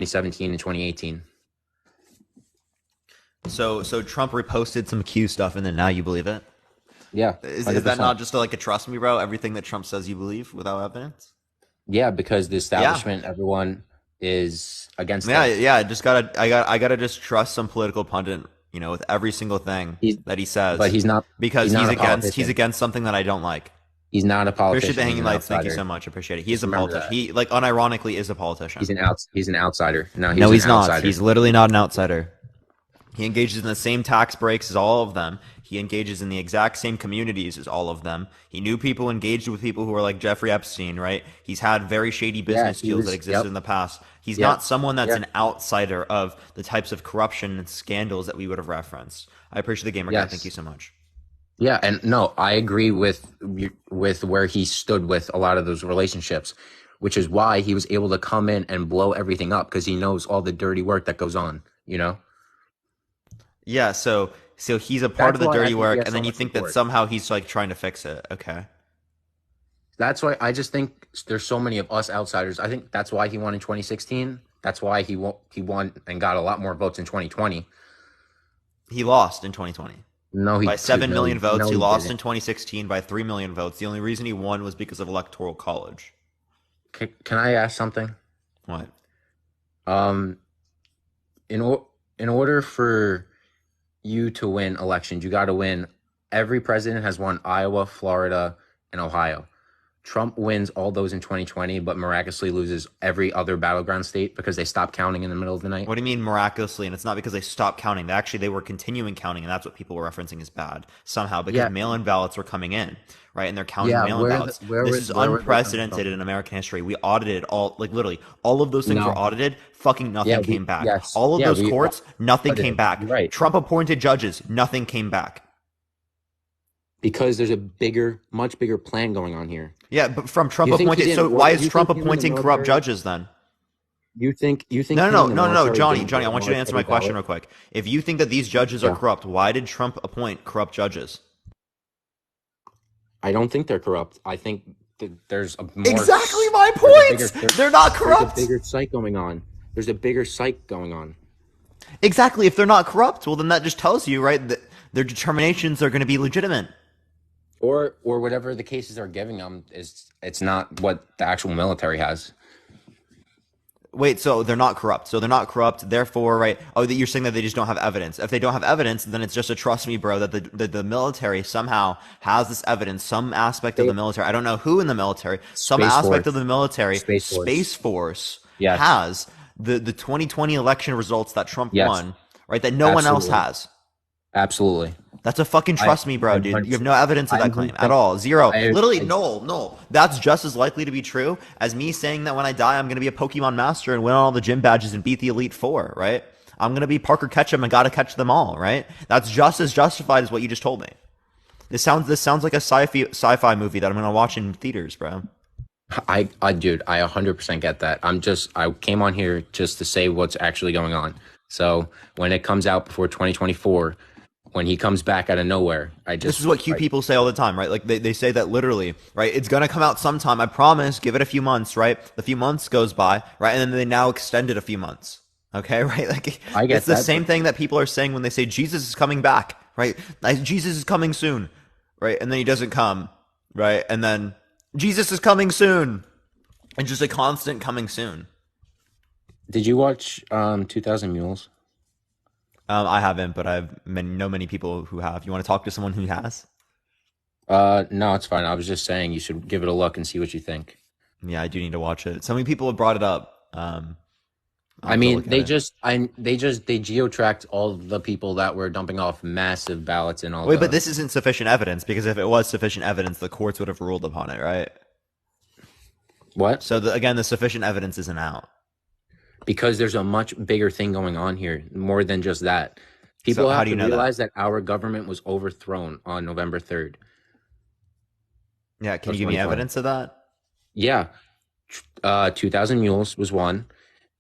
2017 and 2018. So Trump reposted some Q stuff, and then now you believe it? Yeah, Is 100%. that not just like a trust me, bro? Everything that Trump says you believe without evidence? Yeah, because the Yeah, establishment, everyone is against yeah, him. yeah. I gotta just trust some political pundit, with every single thing He's, that he but says he's because not a he's politician. against something that I don't like. He's not a Appreciate the politician. He's hanging an lights. Thank you so outsider. much. Appreciate it. He is Just a remember politician. that. He like unironically is a politician. He's an outsider. No, No, he's an he's not. outsider. He's literally not an outsider. He engages in the same tax breaks as all of them. He engages in the exact same communities as all of them. He knew people, engaged with people who are like Jeffrey Epstein, right? He's had very shady Yeah, business he deals that was. existed Yep. in the past. He's Yep. not someone that's Yep. an outsider of the types of corruption and scandals that we would have referenced. I appreciate the gamer guy. Thank you Yes. so much. Yeah, and no, I agree with where he stood with a lot of those relationships, which is why he was able to come in and blow everything up because he knows all the dirty work that goes on, you know? Yeah, so he's a part That's of the why I dirty think he work, has and so then you much think that support. somehow he's like trying to fix it. Okay. That's why I just think there's so many of us outsiders. I think that's why he won in 2016. That's why he won and got a lot more votes in 2020. He lost in 2020. No, By 7 million votes. no, He he lost didn't. in 2016 by 3 million votes. The only reason he won was because of electoral college. Can I ask something? What? Um, in order for you to win elections, you got to win. Every president has won Iowa, Florida, and Ohio. Trump wins all those in 2020, but miraculously loses every other battleground state because they stopped counting in the middle of the night. What do you mean miraculously? And it's not because they stopped counting. They were continuing counting, and that's what people were referencing as bad somehow because Yeah, mail-in ballots were coming in, right? And they're counting yeah. mail-in ballots. This is Where were they coming unprecedented from? in American history. We audited all, like literally, all of those things were No. audited. Fucking Yeah, nothing came back. yes. All of Yeah, those we courts, nothing came audited. back. You're right. Trump appointed judges, nothing came back. Because there's much bigger plan going on here. Yeah, but from Trump You think he appointed. So didn't why work? is You Trump think him and the appointing corrupt military? judges then? You think No, him no, and the no, no, no, military Johnny, didn't Johnny. I get want you to mark answer my every question ballot? real quick. If you think that these judges are Yeah. corrupt, why did Trump appoint corrupt judges? I don't think they're corrupt. I think that there's a Exactly my there's a bigger point. They're not there's a corrupt. bigger psych going on. There's a bigger psych going on. Exactly. If they're not corrupt, well, then that just tells you, right, that their determinations are going to be legitimate. Or whatever the cases are giving them is it's not what the actual military has. Wait, so they're not corrupt. So they're not corrupt. Therefore, right? Oh, that you're saying that they just don't have evidence. If they don't have evidence, then it's just a trust me, bro. That the military somehow has this evidence. Some aspect of the military. I don't know who in the military. Some Space aspect Force. of the military. Space Force. Space Force Yes. has the 2020 election results that Trump Yes. won. Right? That no one else Absolutely. has. Absolutely. That's a fucking trust me, bro, I'm dude. You have 100%. no evidence of that I'm claim 100%. at all. Zero. Literally, I no. That's just as likely to be true as me saying that when I die, I'm going to be a Pokemon master and win all the gym badges and beat the Elite Four, right? I'm going to be Parker Ketchum and got to catch them all, right? That's just as justified as what you just told me. This sounds like a sci-fi movie that I'm going to watch in theaters, bro. Dude, I 100% get that. I came on here just to say what's actually going on. So when it comes out before 2024, when he comes back out of nowhere, This is what Q people say all the time, right? Like they say that literally, right? It's gonna come out sometime. I promise. Give it a few months, right? The few months goes by, right? And then they now extend it a few months. Okay, right? Like I get it's the that, same thing that people are saying when they say Jesus is coming back, right? Like, Jesus is coming soon, right? And then he doesn't come, right? And then Jesus is coming soon, and just a constant coming soon. Did you watch 2000 Mules? I haven't, but know many people who have. You want to talk to someone who has? No, it's fine. I was just saying you should give it a look and see what you think. Yeah, I do need to watch it. So many people have brought it up. I mean, they geo-tracked all the people that were dumping off massive ballots and all. Wait, but this isn't sufficient evidence because if it was sufficient evidence, the courts would have ruled upon it, right? What? So again, the sufficient evidence isn't out. Because there's a much bigger thing going on here, more than just that. People So how have do you to know realize that our government was overthrown on November 3rd. Yeah, can of you give me 2020. evidence of that? Yeah. 2000 Mules was one.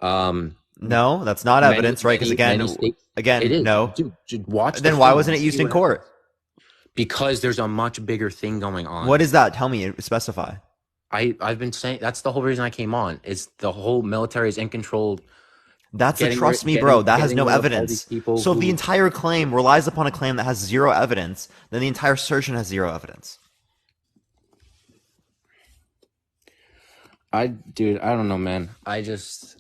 No, that's not evidence, right? Because many states, it again, is. no. Dude, watch. Then the why film wasn't it and used see in what court? Because there's a much bigger thing going on. What is that? Tell me, specify. I've been saying that's the whole reason I came on. Is the whole military is in control. That's a trust me, bro. That has getting no rid of all these evidence. people So if the who entire claim relies upon a claim that has zero evidence, then the entire assertion has zero evidence. dude, I don't know, man. I just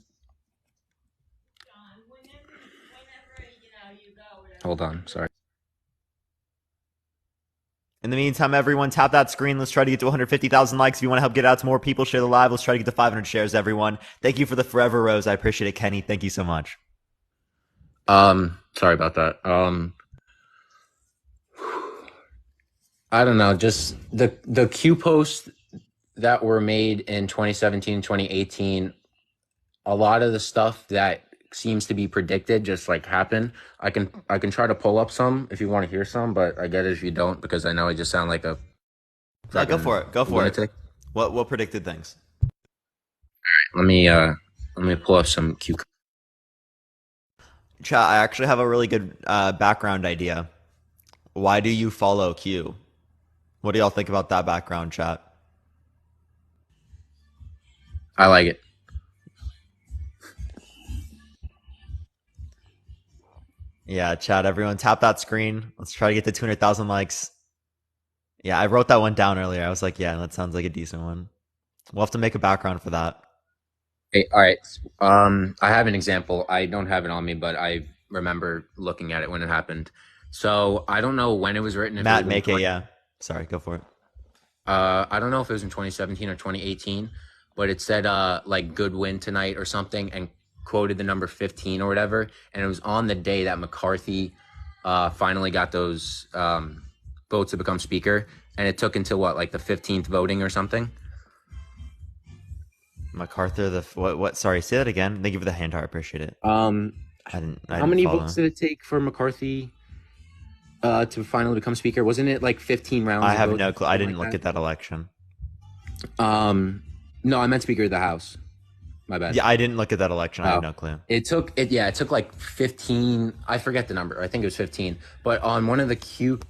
hold on, sorry. In the meantime, everyone, tap that screen. Let's try to get to 150,000 likes. If you want to help get out to more people, share the live. Let's try to get to 500 shares, everyone. Thank you for the forever rose. I appreciate it, Kenny. Thank you so much. Sorry about that. I don't know, just the Q posts that were made in 2017, 2018, a lot of the stuff that seems to be predicted just like happened. I can try to pull up some if you want to hear some, but I get it if you don't because I know I just sound like a No, go fucking for it. Go for it. lunatic. What predicted things? Let me pull up some Q. Chat, I actually have a really good background idea. Why do you follow Q? What do y'all think about that background, chat? I like it. Yeah, chat, everyone, tap that screen. Let's try to get to 200,000 likes. Yeah, I wrote that one down earlier. I was like, yeah, that sounds like a decent one. We'll have to make a background for that. Hey, all right. I have an example. I don't have it on me, but I remember looking at it when it happened. So I don't know when it was written. If it was Matt, in make it, 20, yeah. Sorry, go for it. I don't know if it was in 2017 or 2018, but it said like good win tonight or something, and quoted the number 15 or whatever. And it was on the day that McCarthy finally got those votes to become speaker, and it took until what, like the 15th voting or something. MacArthur, the what? Sorry, say that again. Thank you for the hand heart. I appreciate it. Um, I how didn't many votes follow. did it take for McCarthy to finally become speaker? Wasn't it like 15 rounds I of have votes, no clue. I something didn't like look at that election. that? No, I meant Speaker of the House. My bad. Yeah, I didn't look at that election. I have Oh, no clue. it took like 15. I forget the number. I think it was 15. But on one of the Q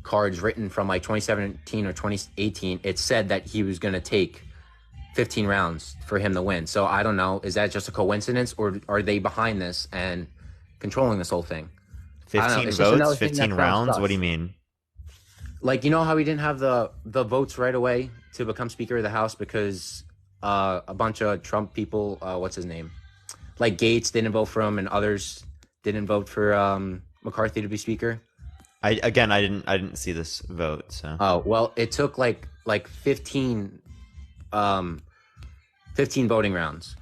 cards written from like 2017 or 2018, it said that he was going to take 15 rounds for him to win. So I don't know. Is that just a coincidence, or are they behind this and controlling this whole thing? I don't know. 15 It's just votes, another thing 15 that sounds rounds. What do you sus. mean? Like, you know how he didn't have the votes right away to become Speaker of the House because a bunch of Trump people, what's his name, like Gates didn't vote for him and others didn't vote for McCarthy to be Speaker. I didn't see this vote. So Oh well, it took like um, 15 voting rounds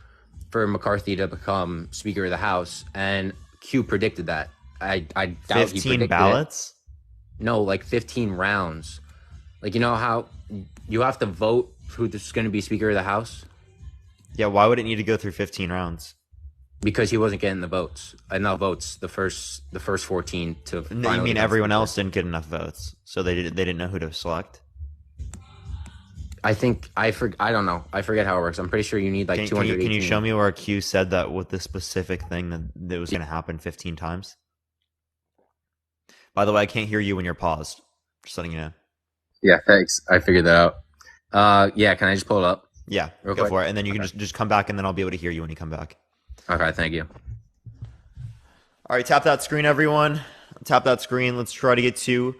for McCarthy to become Speaker of the House, and Q predicted that. I doubt he 15 predicted it. ballots. No, like 15 rounds. Like, you know how you have to vote who's going to be Speaker of the House Yeah, why would it need to go through 15 rounds? because he wasn't getting the votes, enough votes, the first 14 to No, you finally mean become everyone Speaker. else didn't get enough votes, so they didn't know who to select. I think I don't know. I forget how it works. I'm pretty sure you need like Can you show 218. me where Q said that with this specific thing that was going to happen 15 times? By the way, I can't hear you when you're paused. Just letting you know. Yeah, thanks. I figured that out. Yeah, can I just pull it up Yeah, real go quick? for it, and then you can Okay. just come back, and then I'll be able to hear you when you come back. Okay, thank you. All right, tap that screen, everyone. Tap that screen. Let's try to get to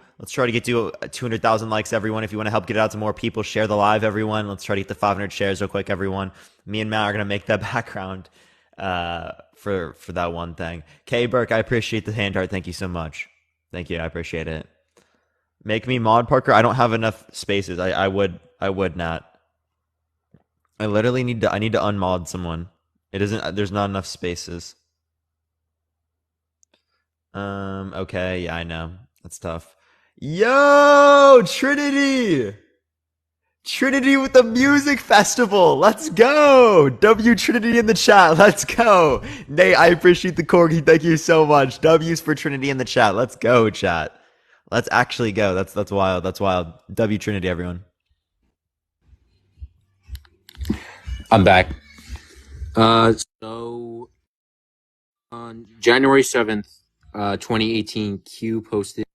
200,000 likes, everyone. If you want to help get it out to more people, share the live, everyone. Let's try to get to 500 shares real quick, everyone. Me and Matt are gonna make that background for that one thing. Kay Burke, I appreciate the hand heart. Thank you so much. Thank you. I appreciate it. Make me mod, Parker. I don't have enough spaces. I would not. I literally need to unmod someone. It isn't there's not enough spaces. Okay, yeah, I know. That's tough. Yo, Trinity! Trinity with the music festival. Let's go. W Trinity in the chat. Let's go. Nate, I appreciate the corgi. Thank you so much. W's for Trinity in the chat. Let's go, chat. Let's actually go. That's wild. That's wild. W Trinity, everyone. I'm back. So on January 7th, 2018, Q posted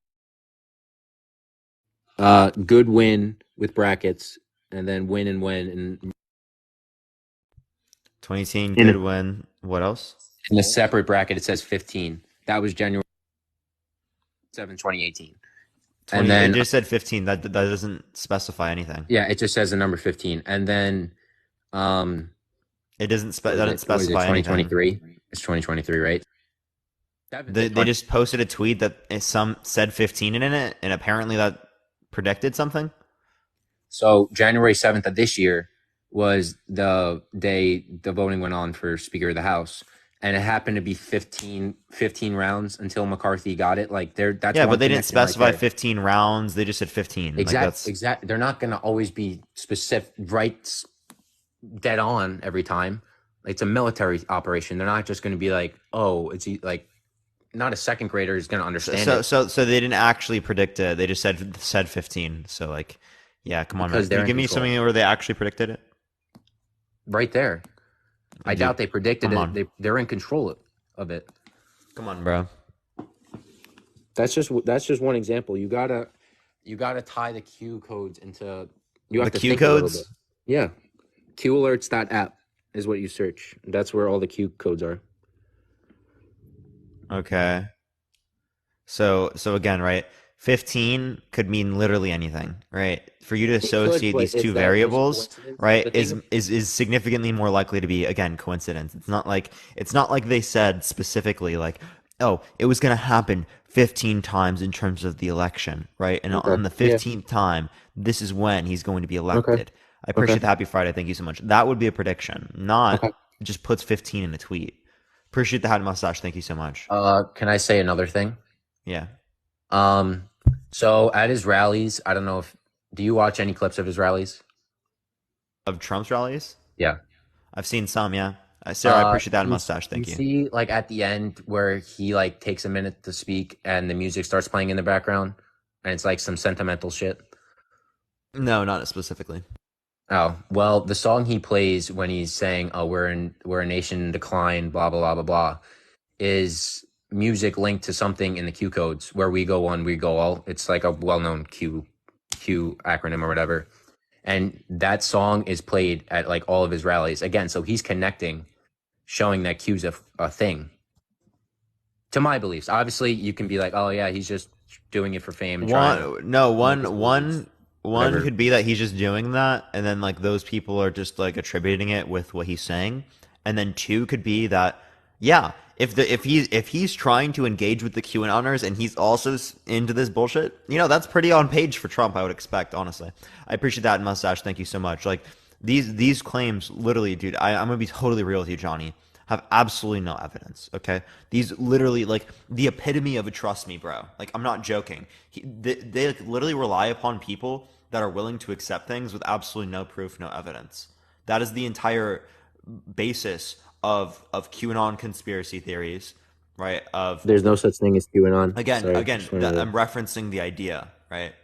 good win with brackets and then win and win and 2018 In good win. What else? in a separate bracket, it says 15. That was January 7th, 2018. And 20. It then just said 15. That doesn't specify anything. yeah, it just says the number 15. And then um It doesn't what that is doesn't it? What is it? specify anything. 2023? It's 2023, right? 7th They of 20. just posted a tweet that some said 15 in it, and apparently that predicted something. So January 7th of this year was the day the voting went on for Speaker of the House. And it happened to be 15 rounds until McCarthy got it. Like there, that's Yeah, one but they didn't connection right specify there. 15 rounds. They just said 15. Like that's Exact. They're not going to always be specific, right, dead on every time. It's a military operation. They're not just going to be like, oh, like not a second grader is going to understand it so they didn't actually predict it. They just said 15. So like, yeah, come on, man. because Can they're you in give me control something where they actually predicted it? right there. I Dude, doubt they predicted come it. on. They're in control of it. Come on, bro. That's just one example. You gotta tie the Q codes into. You The have to Q think a little bit. codes? Yeah, QAlerts.app is what you search. That's where all the Q codes are. Okay. So again, right? 15 could mean literally anything, right? For you to It could, associate but these is two that just variables, coincidence? right, The thing, is significantly more likely to be again coincidence. It's not like they said specifically like, oh, it was going to happen 15 times in terms of the election, right? And okay, on the yeah, 15th time, this is when he's going to be okay, elected. I okay, appreciate the happy Friday. Thank you so much. That would be a prediction, not okay. just puts 15 in a tweet. Appreciate the hat and mustache. Thank you so much. Can I say another thing? Yeah. Um, so at his rallies, I don't know if do you watch any clips of his rallies? Of Trump's rallies? Yeah. I've seen some, yeah. Sarah, I appreciate that You mustache. you Thank you. see like at the end where he like takes a minute to speak and the music starts playing in the background and it's like some sentimental shit. No, not specifically. Oh, well, the song he plays when he's saying, "Oh, we're a nation in decline," blah blah blah blah blah, is music linked to something in the Q codes where we go one, we go all. It's like a well-known Q acronym or whatever. And that song is played at like all of his rallies. Again, so he's connecting, showing that Q's a thing. To my beliefs. Obviously, you can be like, "Oh yeah, he's just doing it for fame and trying to One, no, promote his beliefs." one Whatever. could be that he's just doing that, and then like those people are just like attributing it with what he's saying, and then two could be that, yeah, if he's trying to engage with the QAnoners and he's also into this bullshit, that's pretty on page for Trump. I would expect, honestly. I appreciate that mustache. Thank you so much. Like these claims, literally, dude. I'm gonna be totally real with you, Johnny. Have absolutely no evidence. Okay, these literally like the epitome of a trust me, bro. Like I'm not joking. They like, literally rely upon people that are willing to accept things with absolutely no proof, no evidence. That is the entire basis of QAnon conspiracy theories, right? Of There's no such thing as QAnon. again, Sorry, again, just wanted that to. I'm referencing the idea, right?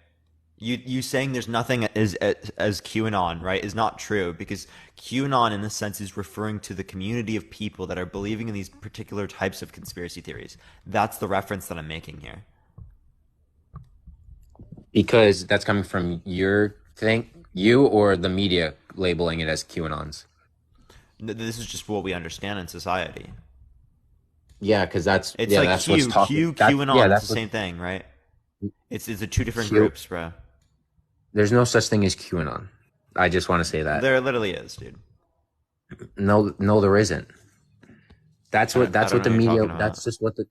You saying there's nothing as QAnon, right, is not true because QAnon, in a sense, is referring to the community of people that are believing in these particular types of conspiracy theories. That's the reference that I'm making here. Because that's coming from your thing, you or the media labeling it as QAnons. This is just what we understand in society. Yeah, because that's It's yeah, like that's what's talking. QAnon. It's the That's what same thing, right? It's the two different Q. groups, bro. There's no such thing as QAnon. I just want to say that. There literally is, dude. No, no, there isn't. That's what I that's don't what know the what you're media. talking about.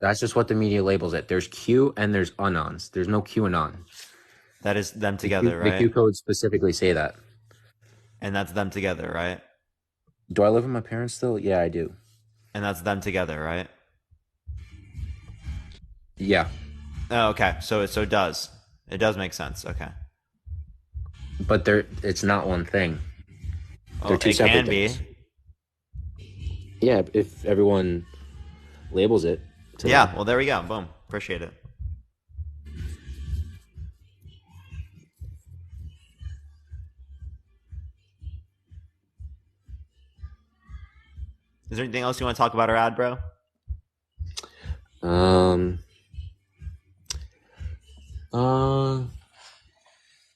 That's just what the media labels it. There's Q and there's anons. There's no QAnon. That is them The Q together, the right? Q codes specifically say that. And that's them together, right? Do I live with my parents still? Yeah, I do. And that's them together, right? Yeah, Oh, okay. So it does. It does make sense. Okay. but it's not one thing. They're Well, two it separate can things. be. Yeah, if everyone labels it to them. Yeah. Well, there we go. Boom. Appreciate it. Is there anything else you want to talk about our ad, bro? Um. Uh.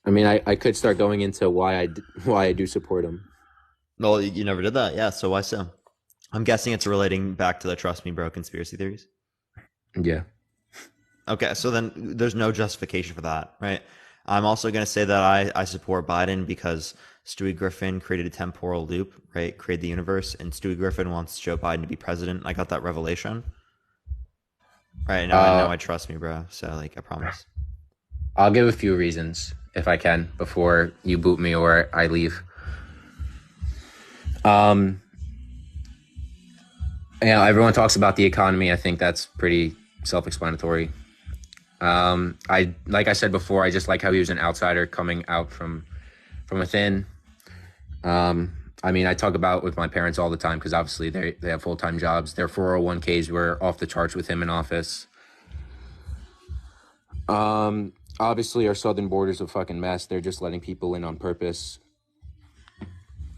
I mean, I could start going into why I do support him. Well, you never did that. Yeah. So why so? I'm guessing it's relating back to the trust me bro conspiracy theories. Yeah. Okay, so then there's no justification for that, right? I'm also going to say that I support Biden because Stewie Griffin created a temporal loop, right? Created the universe, and Stewie Griffin wants Joe Biden to be president. I got that revelation. Right, now Uh, I trust me, bro. So, like, I promise. I'll give a few reasons if I can before you boot me or I leave. Um, everyone talks about the economy. I think that's pretty self-explanatory. I like I said before, I just like how he was an outsider coming out from within. I mean, I talk about with my parents all the time because obviously they have full-time jobs. Their 401ks were off the charts with him in office. Obviously, our southern border's a fucking mess. They're just letting people in on purpose.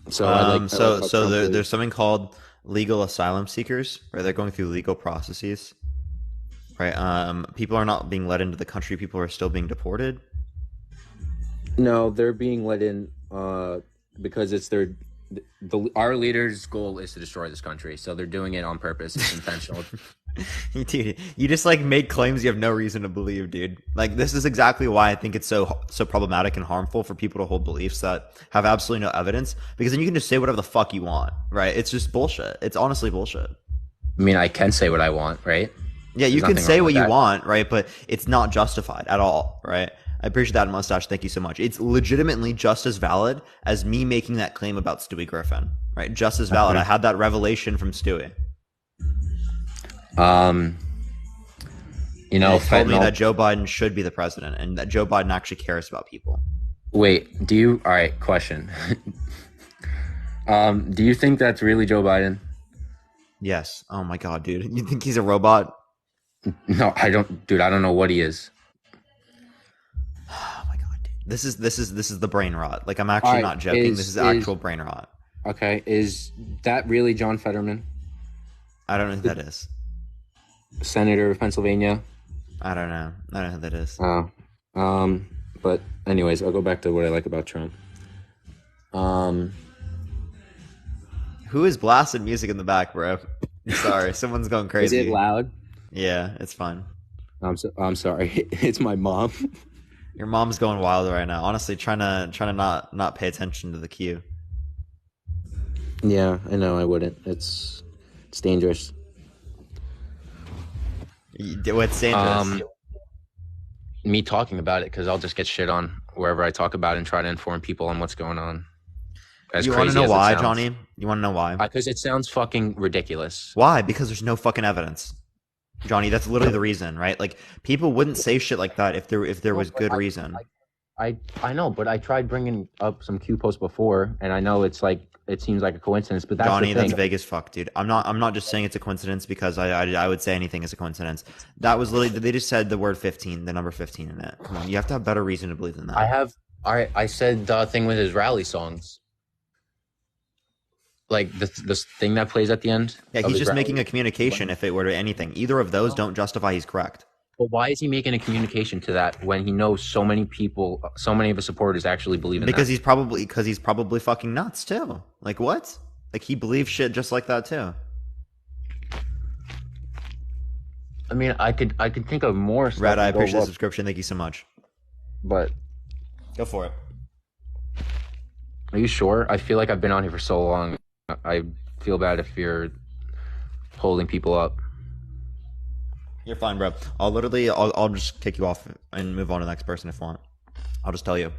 So I like So how Trump there's is. something called legal asylum seekers, right? They're going through legal processes, right? People are not being let into the country. People are still being deported. No, they're being let in because it's our leader's goal is to destroy this country. So they're doing it on purpose. It's intentional. Dude, you just like make claims you have no reason to believe, dude. Like this is exactly why I think it's so problematic and harmful for people to hold beliefs that have absolutely no evidence. Because then you can just say whatever the fuck you want, right? It's just bullshit. It's honestly bullshit. I mean, I can say what I want, right? Yeah, you There's can nothing wrong say what with you that. want, right? But it's not justified at all, right? I appreciate that, Mustache. Thank you so much. It's legitimately just as valid as me making that claim about Stewie Griffin, right? Just as valid. I Okay. had that revelation from Stewie. Um, And it told me fentanyl. that Joe Biden should be the president and that Joe Biden actually cares about people. Wait, do you? All right, question. Do you think that's really Joe Biden? Yes. Oh my God, dude. You think he's a robot? No, I don't, dude. I don't know what he is. Oh my God, dude. This is the brain rot. Like I'm All actually right, not joking. This is is actual brain rot. okay. Is that really John Fetterman, I don't know who the that is. senator of Pennsylvania? I don't know. I don't know who that is. Oh, um, but anyways, I'll go back to what I like about Trump. Um, Who is blasting music in the back, bro? Sorry, someone's going is it crazy. loud? Yeah, it's fine. I'm sorry. It's my mom. Your mom's going wild right now. Honestly, trying to not pay attention to the cue. Yeah, I know. I wouldn't. It's dangerous. What's dangerous? Um, Me talking about it because I'll just get shit on wherever I talk about it and try to inform people on what's going on. As You want to crazy know as it why, sounds, Johnny? You want to know why? because it sounds fucking ridiculous. Why? Because there's no fucking evidence. Johnny, that's literally the reason, right? Like people wouldn't say shit like that if there No, was but good reason. I know, but I tried bringing up some Q posts before, and I know it's like it seems like a coincidence, but that's the Johnny, that's thing. vague as fuck, dude. I'm not just saying it's a coincidence because I would say anything is a coincidence. That was literally they just said the word 15, the number 15 in it. Come on, you have to have better reason to believe than I that. have I said the thing with his rally songs, like the thing that plays at the end Yeah, of he's his just making rally. a communication if it were to anything. Either of those don't justify he's correct. But why is he making a communication to that when he knows so many people, so many of his supporters actually believe in Because that? he's probably fucking nuts too. Like what? Like he believes shit just like that too. I mean, I could think of more stuff Red, I to go appreciate the look, subscription. Thank you so much. but Go for it. are you sure? I feel like I've been on here for so long. I feel bad if you're holding people up. You're fine, bro. I'll just kick you off and move on to the next person if you want. I'll just tell you.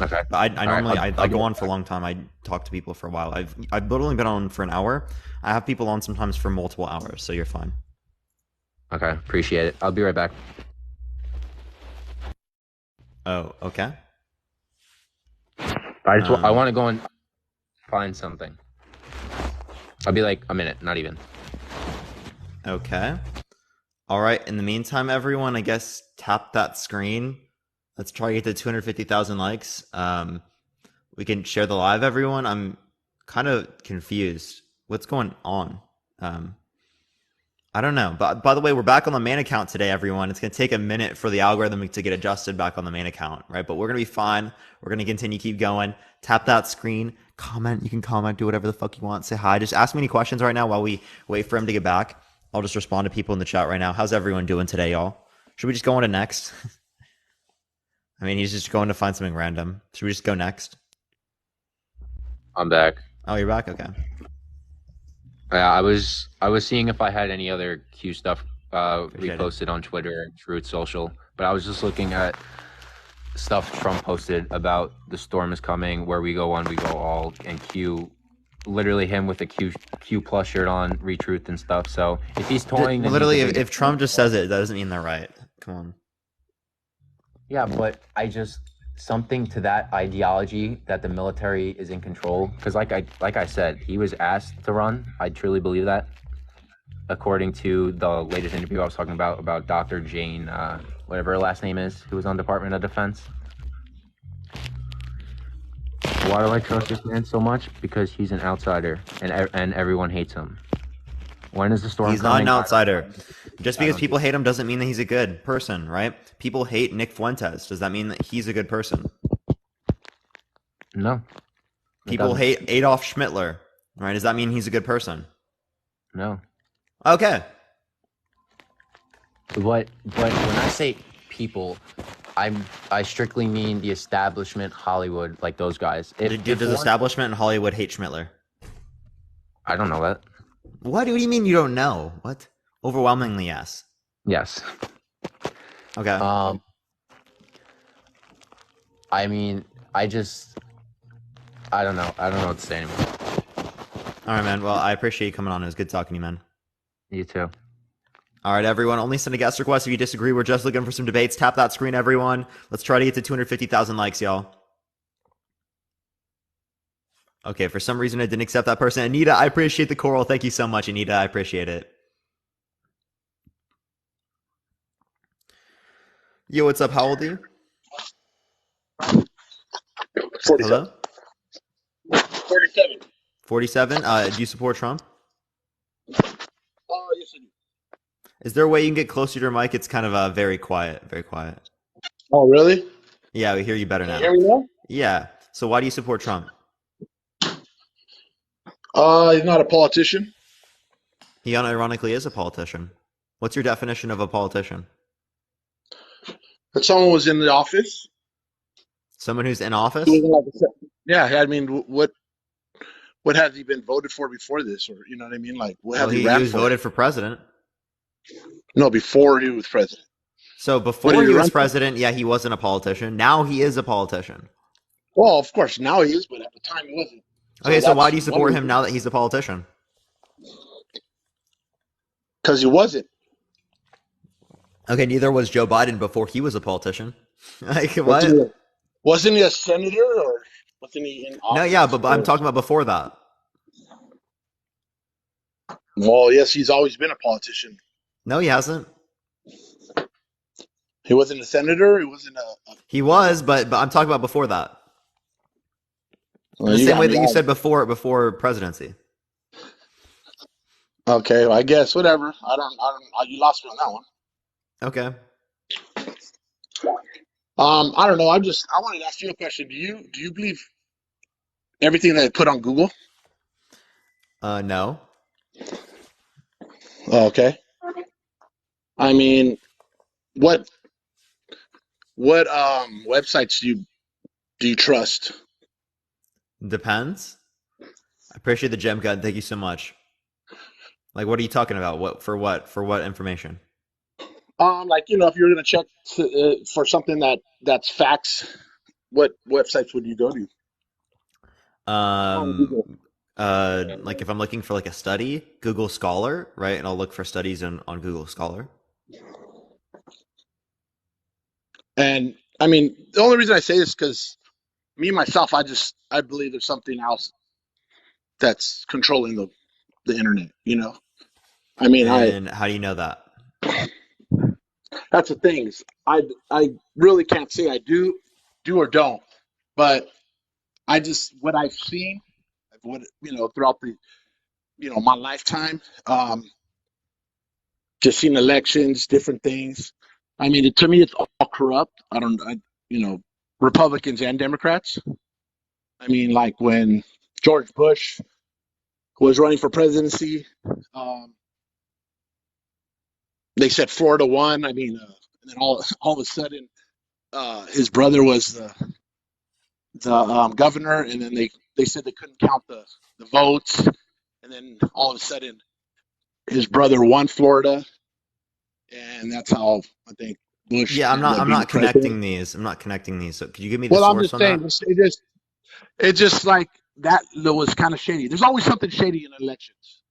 Okay. But I All right. normally I I'll go get on for a long time. I talk to people for a while. I've literally been on for an hour. I have people on sometimes for multiple hours, so you're fine. Okay. Appreciate it. I'll be right back. Oh, okay. I Um, want to go and find something. I'll be like a minute, not even. okay. All right. In the meantime, everyone, I guess tap that screen. Let's try to get to 250,000 likes. We can share the live, everyone. I'm kind of confused. What's going on? Um, I don't know. But by the way, we're back on the main account today, everyone. It's going to take a minute for the algorithm to get adjusted back on the main account, right? But we're going to be fine. We're going to continue keep going. Tap that screen, comment. You can comment, do whatever the fuck you want. Say hi. Just ask me any questions right now while we wait for him to get back. I'll just respond to people in the chat right now. How's everyone doing today, y'all? Should we just go on to next? I mean, he's just going to find something random. Should we just go next? I'm back. Oh, you're back? Okay. Yeah, I was seeing if I had any other Q stuff Appreciate it. reposted on Twitter and Truth Social, but I was just looking at stuff Trump posted about the storm is coming, where we go one, we go all, and Q, literally him with a Q plus shirt on, retruth and stuff. So if he's toying, then Literally, he's the if biggest. Trump just says it, that doesn't mean they're right. Come on. Yeah, but I just something to that ideology that the military is in control. Because like I said, he was asked to run. I truly believe that. According to the latest interview I was talking about Dr. Jane, whatever her last name is, who was on Department of Defense. Why do I trust this man so much? Because he's an outsider, and everyone hates him. When is the storm He's not coming? an outsider. Just I because don't people hate him doesn't mean that he's a good person, right? People hate Nick Fuentes. Does that mean that he's a good person? No, it People doesn't. hate Adolf Schmittler, right? Does that mean he's a good person? No. Okay. But when I say people, I strictly mean the establishment, Hollywood, like those guys. Does establishment in Hollywood hate Schmittler? I don't know that. What do you mean you don't know? What? Overwhelmingly, yes. Yes. Okay. I mean, I don't know. I don't know what to say anymore. All right, man. Well, I appreciate you coming on. It was good talking to you, man. You too. All right, everyone. Only send a guest request if you disagree. We're just looking for some debates. Tap that screen, everyone. Let's try to get to 250,000 likes, y'all. Okay, for some reason I didn't accept that person. Anita, I appreciate the coral. Thank you so much, Anita. I appreciate it. Yo, what's up? How old are you? 47. Hello? 47. 47? Do you support Trump? Oh, yes, I do. Is there a way you can get closer to your mic? It's kind of very quiet. Very quiet. Oh, really? Yeah, we hear you better Can you now. hear me now? Yeah. So why do you support Trump? He's not a politician. He unironically is a politician. What's your definition of a politician? But someone was in the office. Someone who's in He office? wasn't like yeah, I mean, what has he been voted for before this? Or, you know what I mean? Like, what Well, has he he ran was for? voted for president. No, before he was president. So What before did he he was run for? president, yeah, he wasn't a politician. Now he is a politician. Well, of course, now he is, but at the time he wasn't. Okay, So so why that's do you one support him reason. now that he's a politician? Because he wasn't. Okay, neither was Joe Biden before he was a politician. Like Wasn't he what? a, wasn't he a senator or wasn't he in No, yeah, office? but I'm Or, talking about before that. well, yes, he's always been a politician. No, he hasn't. He wasn't a senator. He wasn't He was, but I'm talking about before that. In well, the you same got way me that you all. said before presidency. Okay, well, I guess whatever. You lost me on that one. Okay. I don't know. I wanted to ask you a question. Do you believe everything that they put on Google? No. Oh, okay. I mean, what websites do you trust? Depends. I appreciate the gem gun. Thank you so much. Like, what are you talking about? What for? What for? What information? Like if you're gonna check for something that's facts, what websites would you go to on Um, Google? like if I'm looking for like a study, Google Scholar, right? And I'll look for studies on Google Scholar. And I mean, the only reason I say this because me myself, I believe there's something else that's controlling the internet. I mean, And how do you know that? that's the thing. I really can't say I do or don't, but I just what I've seen, what throughout the my lifetime, just seen elections, different things. I mean, to me, it's all corrupt. You know, Republicans and Democrats. I mean, like when George Bush was running for presidency. Um, they said Florida won. I mean, and then all of a sudden, his brother was the governor, and then they said they couldn't count the votes, and then all of a sudden, his brother won Florida, and that's how I think Bush Yeah, I'm ended not up I'm being not president. connecting these. I'm not connecting these. So could you give me the Well, I'm source just on that? saying, it just like that was kind of shady. There's always something shady in elections.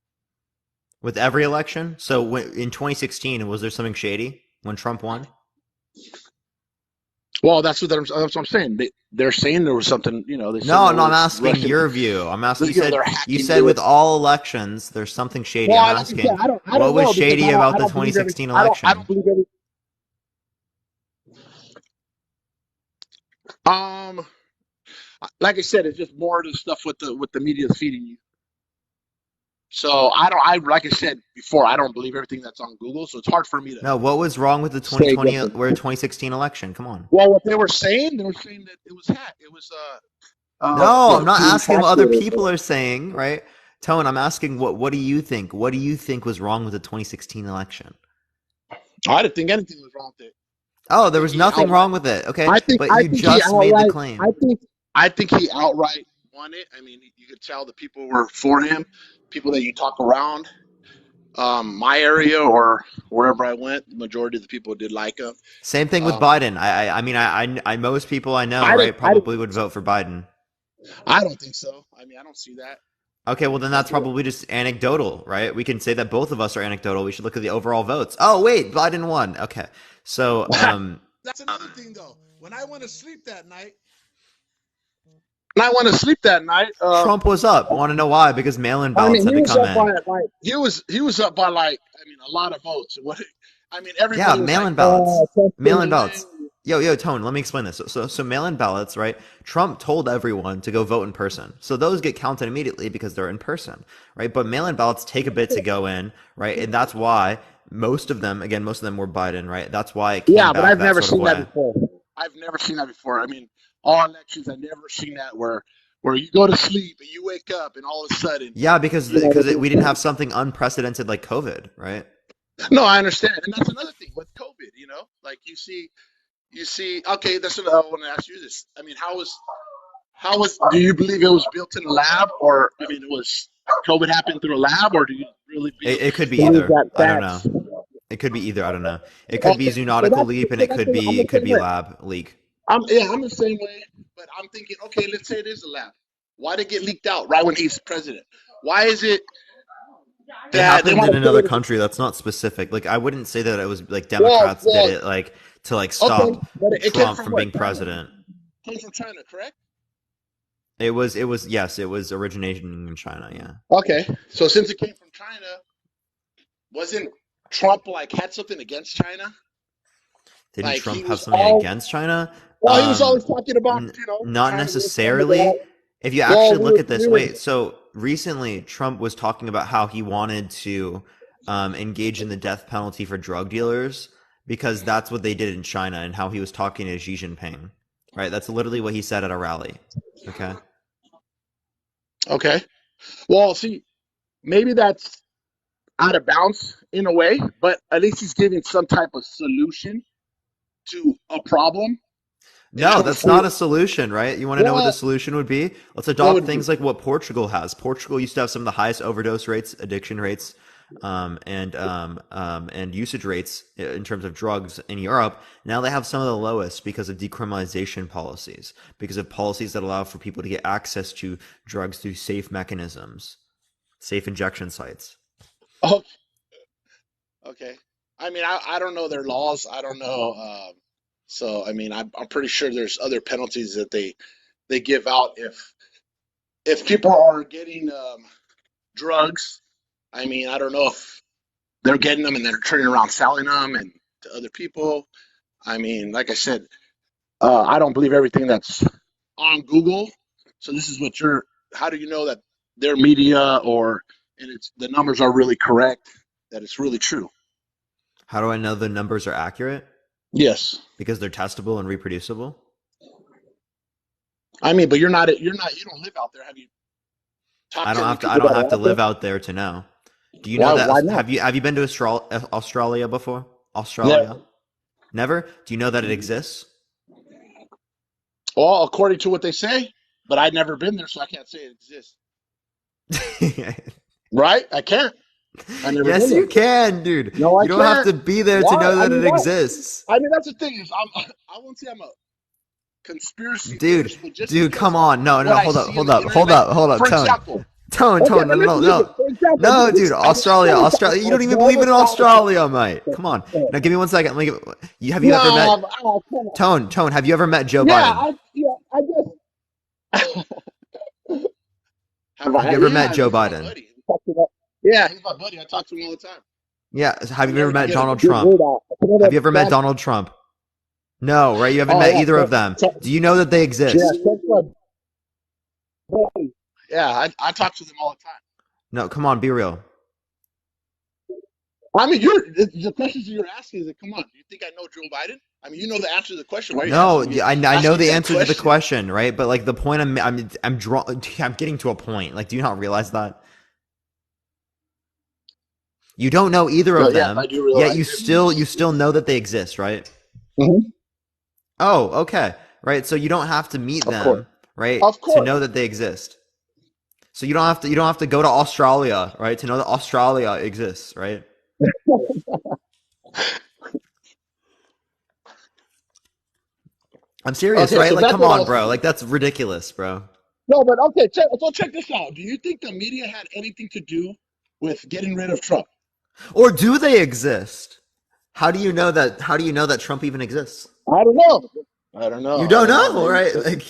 With every election? So in 2016, was there something shady when Trump won? Well, that's what I'm saying. They're saying there was something. They said No, there no, I'm was asking Russian. your view. I'm asking. They're You hacking. said with all elections, there's something shady. Well, I'm like I said, asking, I what don't was know because shady about I the don't believe every. 2016 I don't election? believe every. Um, like I said, it's just more of the stuff with the media feeding you. So I don't. I like I said before, I don't believe everything that's on Google. So it's hard for me to No, what was wrong with the say 2020 against it. or 2016 election? Come on. Well, what they were saying that it was hacked. It was No, I'm not being asking what hacked. other people are saying, right? Tone, I'm asking what do you think? What do you think was wrong with the 2016 election? I didn't think anything was wrong with it. Oh, I there think was he nothing outright. wrong with it. Okay, I think but I you think he just made the outright. I claim. think I think he outright won it. I mean, you could tell the people were for him. People that you talk around my area or wherever I went, the majority of the people did like him. Same thing with Um, Biden. I mean, most people I know, I didn't. right, I didn't probably would think so. vote for Biden. I don't think so. I mean, I don't see that. Okay, well then that's Like, probably just anecdotal, right? We can say that both of us are anecdotal. We should look at the overall votes. Oh wait, Biden won. Okay, so that's another thing, though. When I went to sleep that night, and I went to sleep that night. Trump was up. Want to know why? Because mail-in I ballots mean, had he to was come up by in. like he was up by like I mean a lot of votes. What I mean, Yeah, everybody was like, mail-in ballots. Trump's gonna Mail-in ballots. win. Yo, Tone, let me explain this. So mail-in ballots, right? Trump told everyone to go vote in person. So those get counted immediately because they're in person, right? But mail-in ballots take a bit to go in, right? And that's why most of them were Biden, right? That's why it came Yeah, but back I've that never sort of seen that way. before. I've never seen that before. I mean, all elections, I've never seen that where you go to sleep and you wake up and all of a sudden, Yeah, we didn't they, have something unprecedented like COVID, right? no, I understand, and that's another thing with COVID. Like you see. Okay, that's what I want to ask you. This, I mean, how was? Do you believe it was built in a lab, or I mean, it was COVID happened through a lab, or do you really It could be believe either. that I don't know. that's It could be either. I don't know. It could be okay? So zoonotical that's leap, and so that's I'm the it could same be way. lab leak. I'm the same way, but I'm thinking, okay, let's say it is a lab. Why did it get leaked out right when he's president? Why is it It that they happened want in to put another it? country. That's not specific. Like I wouldn't say that it was like Well, Democrats did well, it like to like okay, stop but it came Trump from from what? being China. president. It came from China, correct? It was yes, it was originating in China. Yeah. Okay, so since it came from China, wasn't Trump like had something against China? Didn't Like he Trump have was something all against China? well, he was always talking about Not China was some of necessarily. that. If you Well, actually we look were at this, we were wait. So recently, Trump was talking about how he wanted to engage in the death penalty for drug dealers because that's what they did in China, and how he was talking to Xi Jinping. Right? That's literally what he said at a rally. Okay. okay. Well, see, maybe that's out of bounds in a way, but at least he's giving some type of solution to a problem. And I No, don't that's see not a solution, right? You want to know what the well, solution would be? Let's what adopt would it be? things like what Portugal has. Portugal used to have some of the highest overdose rates, addiction rates, and usage rates in terms of drugs in Europe. Now they have some of the lowest because of decriminalization policies, because of policies that allow for people to get access to drugs through safe mechanisms, safe injection sites. Oh, okay. I mean, I don't know their laws. I don't know. So, I mean, I'm pretty sure there's other penalties that they give out if people are getting drugs. I mean, I don't know if they're getting them and they're turning around selling them and to other people. I mean, like I said, I don't believe everything that's on Google. So this is what you're. How do you know that their media or and it's the numbers are really correct? That it's really true. How do I know the numbers are accurate? Yes. Because they're testable and reproducible. I mean, but you're not. You don't live out there, have you? Top 10 I YouTubers. don't have to live out there to know. Do you know Why? that? Why not? Have you been to Australia before? Never. Australia? Never? Do you know that it exists? Well, according to what they say, but I've never been there, so I can't say it exists. Right? I can't. I never Yes, been you there. can, dude. No, I You don't have can't. to be there to Why? know I that mean, it why? exists. I mean, that's the thing is, I won't say I'm a conspiracy Dude, theorist, but just dude, because come on. No, what no, I hold up, see on hold the up, internet, hold like up, hold up, for Tone. example, Tone, okay, Tone, no, but no, let's no, use it. no. For example, No, dude, let me talk. Australia. You don't even Let believe me in talk. Australia, mate. Come on. Now, give me 1 second. Have you ever met No, oh, come on. Tone? Have you ever met Joe Yeah, Biden? I guess. Have Have I? you ever met Yeah, Joe he's my Biden? buddy. Yeah, he's my buddy. I talk to him all the time. Yeah. Have I you ever never can met get a Donald good Trump? word out. I can never Have you ever met understand. Donald Trump? No, right? You haven't Oh met yeah, either of them. Do you know that they yeah, exist? Trump's my buddy. Yeah, I talk to them all the time. No, come on, be real. I mean, the questions you're asking is like, come on, do you think I know Joe Biden? I mean, you know the answer to the question. Why are you No, I know asking me the that answer to the question? question, right? But like the point I'm getting to a point. Like, do you not realize that? You don't know either No, of yes, them, I do yet realize it. you still know that they exist, right? Hmm. Oh, okay. Right. So you don't have to meet Of course, them, right, of to course. know that they exist. So you don't have to go to Australia, right, to know that Australia exists, right? I'm serious, Okay, right? so Like, that's come what I on, was bro. saying. Like, that's ridiculous, bro. No, but okay, check this out. Do you think the media had anything to do with getting rid of Trump? Or do they exist? How do you know that Trump even exists? I don't know. I don't You know. I don't don't know. know, right? Like,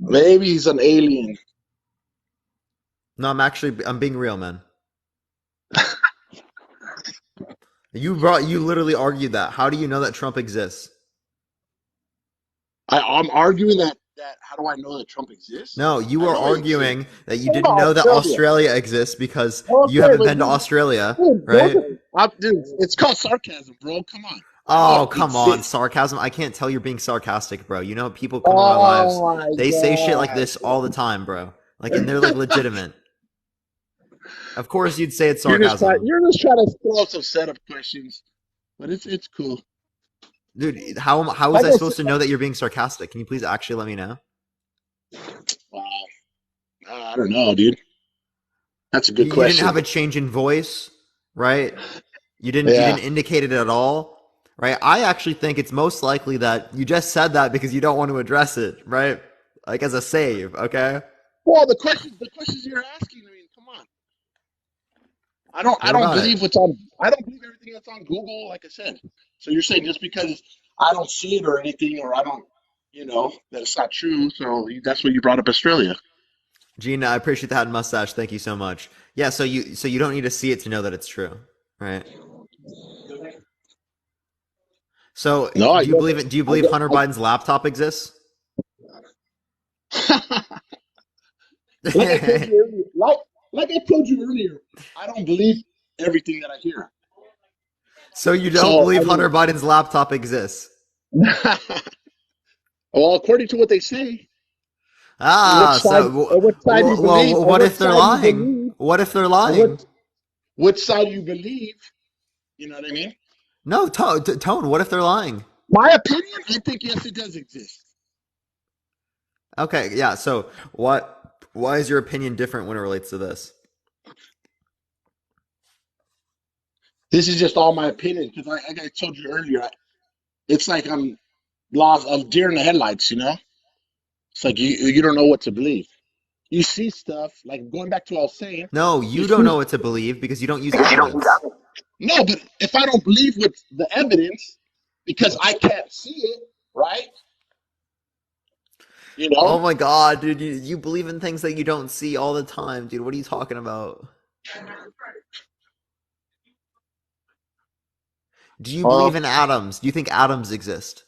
Maybe he's an alien. no, I'm being real, man. You literally argued that. How do you know that Trump exists? I'm arguing that. How do I know that Trump exists? No, you I were know he exists. arguing that you What didn't about know that Australia? Australia exists because you Okay, haven't but been to Australia, dude, right? dude, it's called sarcasm, bro. Come on. I know Oh, it come on, exists. sarcasm. I can't tell you're being sarcastic, bro. You know, people come in our lives, Oh my they say shit like god. this all the time, bro. Like, and they're like legitimate. Of course, you'd say it's You're sarcasm. just trying to throw some setup questions, but it's cool. Dude, how was Like I I said, supposed to know that you're being sarcastic? Can you please actually let me know? wow. I don't know, dude. That's a good You didn't question. have a change in voice, right? You Yeah. didn't indicate it at all, right? I actually think it's most likely that you just said that because you don't want to address it, right? Like as a save, okay? Well, the questions you're asking. I mean, come on. I What don't about it? believe what's on. I don't believe everything that's on Google. Like I said. So you're saying just because I don't see it or anything, or I don't, that it's not true. So that's what you brought up Australia. Gina, I appreciate the hat and mustache. Thank you so much. Yeah, so you don't need to see it to know that it's true, right? So No, I guess. do you I believe Hunter Biden's laptop exists? guess. like I told you earlier, like I told you earlier, I don't believe everything that I hear. So you don't So I believe mean, Hunter Biden's laptop exists? well, according to what they say, Ah, which side you believe, or what which if they're side you lying? believe, What if they're or lying? which side you believe, you know what I mean? No, Tone, what if they're lying? My opinion, I think yes, it does exist. Okay, yeah, so why is your opinion different when it relates to this? This is just all my opinion because, like I told you earlier, it's like I'm lost, I'm deer in the headlights. It's like you don't know what to believe. You see stuff like going back to what I was saying. No, You you don't see, know what to believe because you don't use evidence. no, but if I don't believe with the evidence because I can't see it, right? You Oh know, my god, dude, you believe in things that you don't see all the time, dude. What are you talking about? Do you uh, believe in atoms? Do you think atoms exist?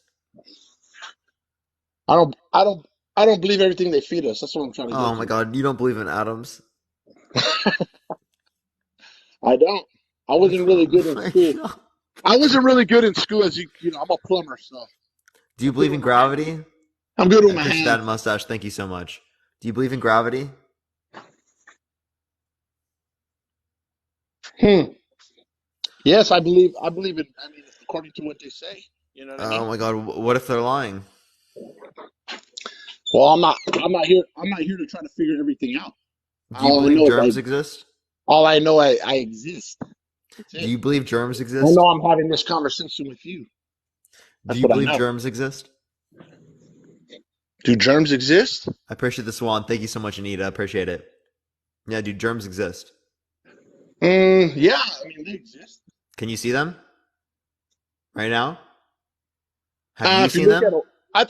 I don't, I don't, I don't believe everything they feed us. That's what I'm trying to Oh get my to. god, you don't believe in atoms? I don't. I wasn't really Oh good in my school. god. I wasn't really good in school, as I'm a plumber, so Do you I'm good believe with in my hands. gravity? I'm good I with my appreciate that hands. mustache. Thank you so much. Do you believe in gravity? Hmm. Yes, I believe. I believe it. I mean, according to what they say. You know what I Oh mean? my God, what if they're lying? Well, I'm not. I'm not here. I'm not here to try to figure everything out. Do you All I believe know is germs exist? all I know I exist. That's Do it. you believe germs I know exist? I'm having this conversation with you. Do That's you what I believe know. germs exist? Do germs exist? I appreciate the swan. Thank you so much, Anita. I appreciate it. Yeah, do germs exist? Yeah, I mean they exist. Can you see them right now? Have you If you seen look at them? a,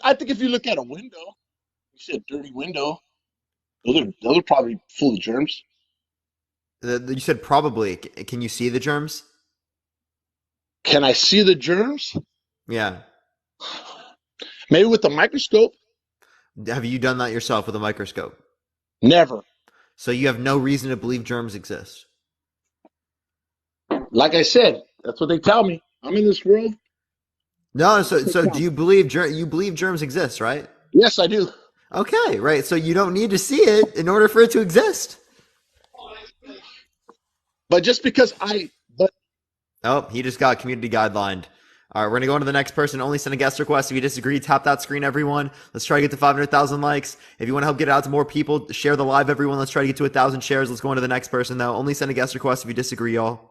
I think if you look at a window, you see a dirty window. Those are probably full of germs. You said probably. Can you see the germs? Can I see the germs? Yeah. Maybe with a microscope. Have you done that yourself with a microscope? Never. So you have no reason to believe germs exist. Like I said, that's what they tell me. I'm in this world. No, That's so what they so tell do me. you believe germs exist, right? Yes, I do. Okay, right. So you don't need to see it in order for it to exist. But just because I, but Oh, he just got community guidelined. All right, we're gonna go on to the next person. Only send a guest request. If you disagree, tap that screen, everyone. Let's try to get to 500,000 likes. If you want to help get it out to more people, share the live, everyone. Let's try to get to 1,000 shares. Let's go on to the next person, though. Only send a guest request if you disagree, y'all.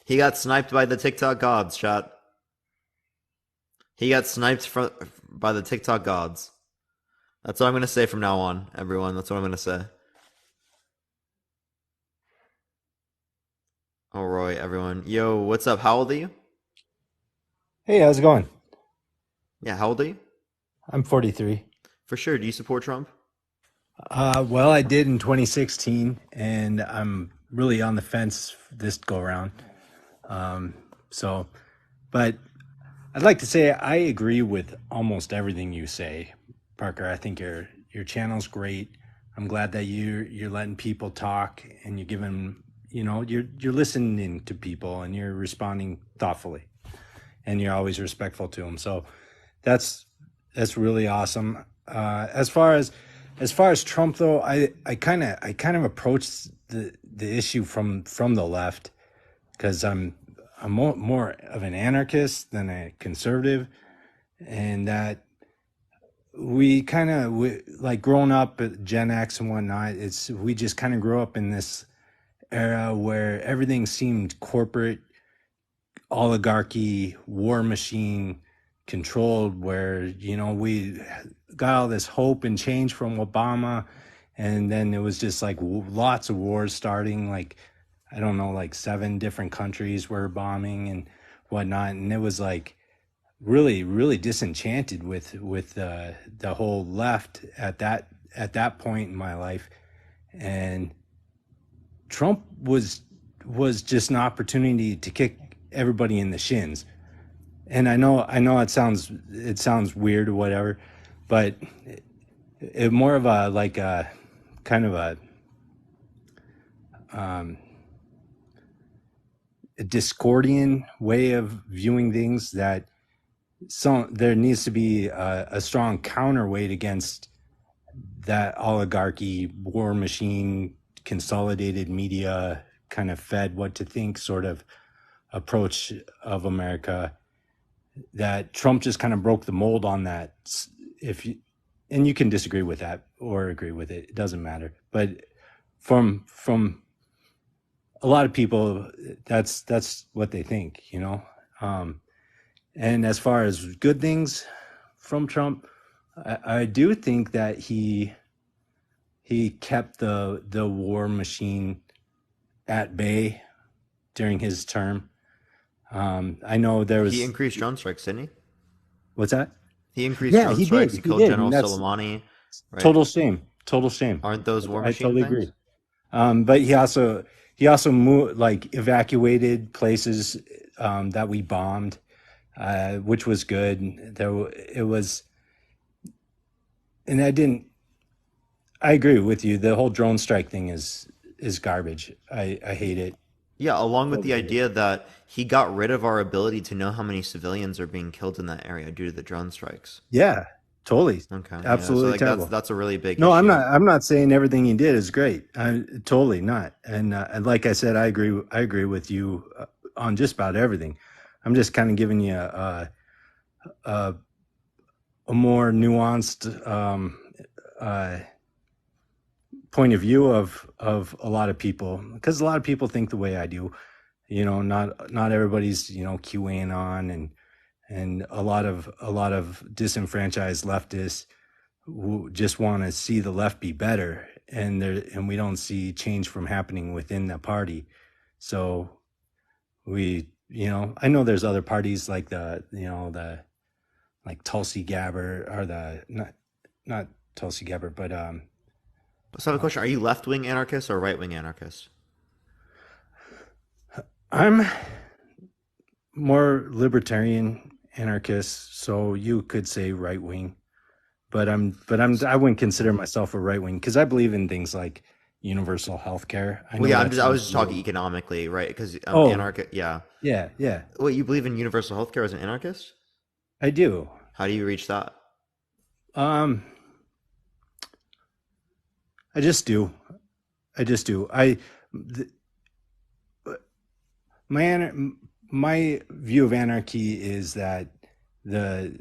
He got sniped by the TikTok gods, chat. He got sniped by the TikTok gods. That's what I'm gonna say from now on, everyone. That's what I'm gonna say. All right, everyone. Yo, what's up? How old are you? Hey, how's it going? Yeah, how old are you? I'm 43. For sure. Do you support Trump? Well, I did in 2016, and I'm really on the fence this go around. Um, so, but I'd like to say I agree with almost everything you say, Parker. I think your channel's great. I'm glad that you're letting people talk and you're giving, you're listening to people and you're responding thoughtfully and you're always respectful to them. So that's that's really awesome. As far as Trump though, I kind of approach the issue from the left because I'm more of an anarchist than a conservative, and that we kind of like growing up at Gen X and whatnot. It's we just kind of grew up in this era where everything seemed corporate, oligarchy, war machine controlled, where we got all this hope and change from Obama, and then it was just like lots of wars starting, like I don't know, like 7 different countries were bombing and whatnot, and it was like really disenchanted with the whole left at that point in my life. And Trump was just an opportunity to kick everybody in the shins. And I know it sounds weird or whatever, but it more of a like a kind of a Discordian way of viewing things, that there needs to be a strong counterweight against that oligarchy, war machine, consolidated media, kind of fed what to think sort of approach of America, that Trump just kind of broke the mold on that. If you, and you can disagree with that or agree with it, it doesn't matter. But from a lot of people, that's what they think. Um, and as far as good things from Trump, I do think that he kept the war machine at bay during his term. I know there He was increased drone strikes, didn't he? what's that? He increased Yeah, drone he did. strikes. He He killed did, General and that's Soleimani, right? total shame. Total shame. Aren't those war I machine totally things? agree. But he also moved, like evacuated places that we bombed, which was good. It was, and I didn't. I agree with you. The whole drone strike thing is garbage. I hate it. Yeah, along with the Totally hate it. idea that he got rid of our ability to know how many civilians are being killed in that area due to the drone strikes. Yeah. Totally, Okay, yeah. So absolutely like terrible. that's a really big No, I'm issue. not. I'm not saying everything he did is great. Totally not. And like I said, I agree. I agree with you on just about everything. I'm just kind of giving you a, a more nuanced uh, point of view of a lot of people, because a lot of people think the way I do. Not everybody's QAnon and a lot of disenfranchised leftists who just want to see the left be better, and we don't see change from happening within the party. So I know there's other parties like the like Tulsi Gabbard, or the not Tulsi Gabbard, but So I have a question: Are you left wing anarchist or right wing anarchist? I'm more libertarian anarchist, so you could say right wing. I wouldn't consider myself a right wing because I believe in things like universal health care. I Well, know yeah, that's I not was just talking really. economically, right? Because Oh, anarchist, yeah. yeah, yeah, Wait, you believe in universal healthcare as an anarchist? I do. How do you reach that? Um, I just do. I just do. Th- my view of anarchy is the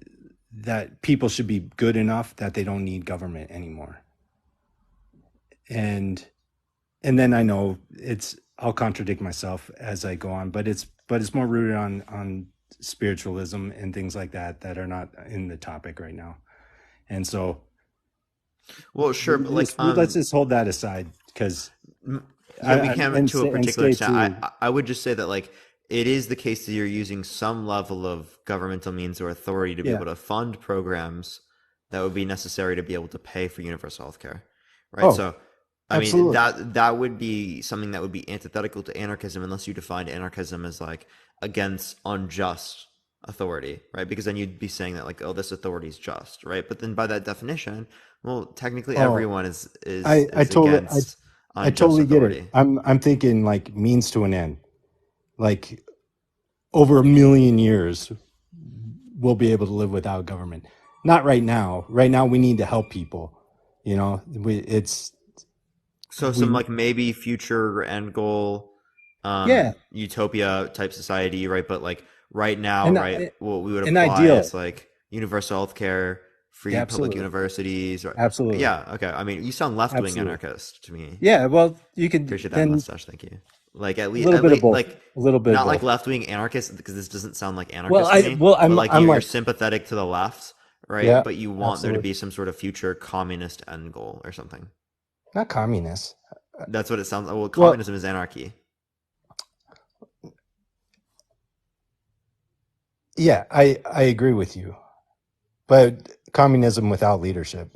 that people should be good enough that they don't need government anymore. And then I know I'll contradict myself as I go on, but it's more rooted on spiritualism and things like that are not in the topic right now. And so Well, sure, but like let's just hold that aside, because yeah, we can to a and particular stay extent. I to. I would just say that like it is the case that you're using some level of governmental means or authority to be Yeah. able to fund programs that would be necessary to be able to pay for universal health care, right? Oh, So, I mean absolutely. that would be something that would be antithetical to anarchism unless you defined anarchism as like against unjust authority, right? Because then you'd be saying that like, oh, this authority is just, right? But then by that definition, well, technically Oh, everyone is is I I is totally against I unjust totally get it. authority. I'm thinking like means to an end. Like over a million years, we'll be able to live without government. Not right now. Right now, we need to help people. So some We like maybe future end goal, yeah, utopia type society, right? But like right now, and right, what we would an apply ideal. is like universal healthcare, Yeah, free public absolutely, universities, right? absolutely, Yeah, okay. I mean, you sound left wing absolutely. anarchist to me. Yeah, well, you could Appreciate that then mustache, thank you. Like a little at bit of least, both, like a little bit of not like both. left wing anarchist because this doesn't sound like Well, anarchist to me. But like I'm you're like, sympathetic to the left, right? yeah, But you want there to absolutely, be some sort of future communist end goal or something. not communist. That's what it sounds like. Well, Well, communism is anarchy. yeah, I agree with you, but communism without leadership.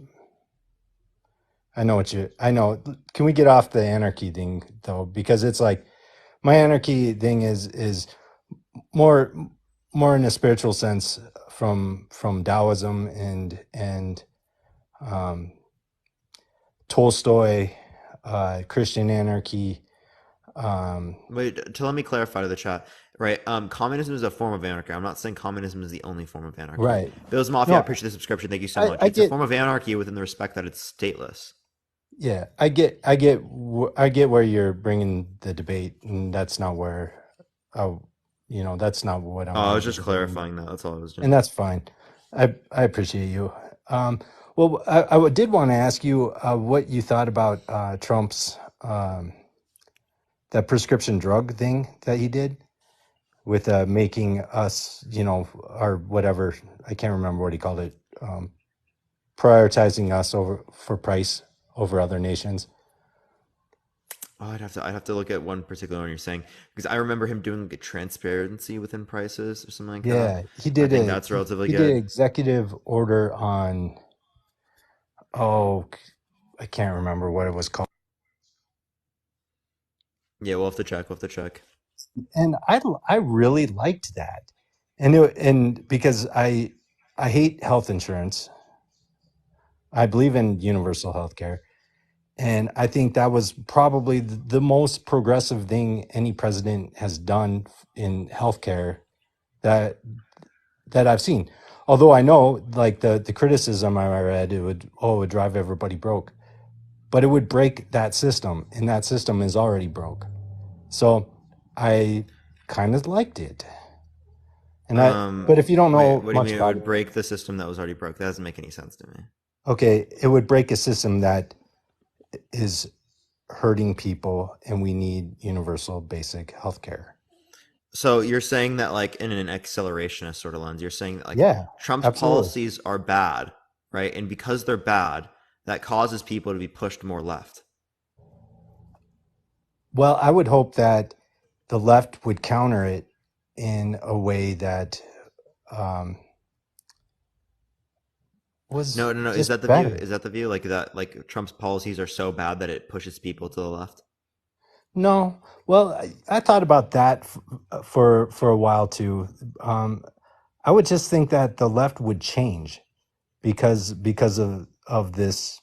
I know. Can we get off the anarchy thing though? Because it's like my anarchy thing is more more in a spiritual sense from Taoism and um, Tolstoy, Christian anarchy. Wait, to let me clarify to the chat, right? Communism is a form of anarchy. I'm not saying communism is the only form of anarchy. Right. Bills Mafia, I No, appreciate the subscription. Thank you so I, much. I It's a get. form of anarchy within the respect that it's stateless. Yeah, I get where you're bringing the debate, and that's not where, I, that's not what I Oh, I want to was be just debating clarifying about, that. That's all I was and doing. that's fine. I appreciate you. Um, well, did want to ask you what you thought about Trump's that prescription drug thing that he did with making us, or whatever. I can't remember what he called it. Prioritizing us over for price over other nations. Oh, I'd have to look at one particular one you're saying because I remember him doing like a transparency within prices or something like that. Yeah, he I did think a that's relatively he did an good. executive order on, oh, I can't remember what it was called. Yeah, we'll have to check. We'll have to check. And I really liked that. And because I hate health insurance. I believe in universal health care. And I think that was probably the most progressive thing any president has done in healthcare that that I've seen. although I know like the criticism I read, it would drive everybody broke, but it would break that system, and that system is already broke. So I kind of liked it. And but if you don't Wait, know what do you much mean it about would it, break the system that was already broke? That doesn't make any sense to me. okay, it would break a system that is hurting people, and we need universal basic health care. So you're saying that like in an accelerationist sort of lens, you're saying that like Yeah, Trump's absolutely. policies are bad, right? And because they're bad, that causes people to be pushed more left. Well, I would hope that the left would counter it in a way that um, was No, no, no. Is just that the view? better. Is that the view? Like that, like Trump's policies are so bad that it pushes people to the left? No, well, I thought about that for a while too. Um, I would just think that the left would change because of this,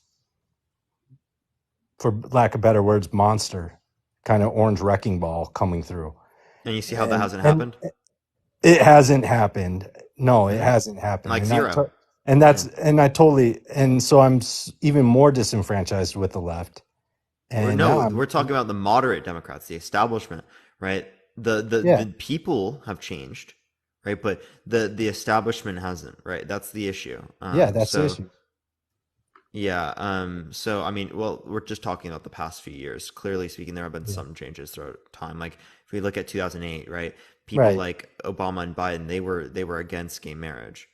for lack of better words, monster kind of orange wrecking ball coming through, And you see how that and hasn't and happened? it hasn't happened. No, it Mm-hmm. hasn't happened, Like and zero. that's Yeah. and I totally, and so I'm even more disenfranchised with the left, We're and now no, we're talking about the moderate Democrats, the establishment, right? The yeah, people have changed, right? But the establishment hasn't, right? That's the issue. yeah, that's the issue. Yeah, so I mean, well, we're just talking about the past few years. Clearly speaking, there have been Yeah. some changes throughout time. Like if we look at 2008, right? People Right, like Obama and Biden, they were against gay marriage,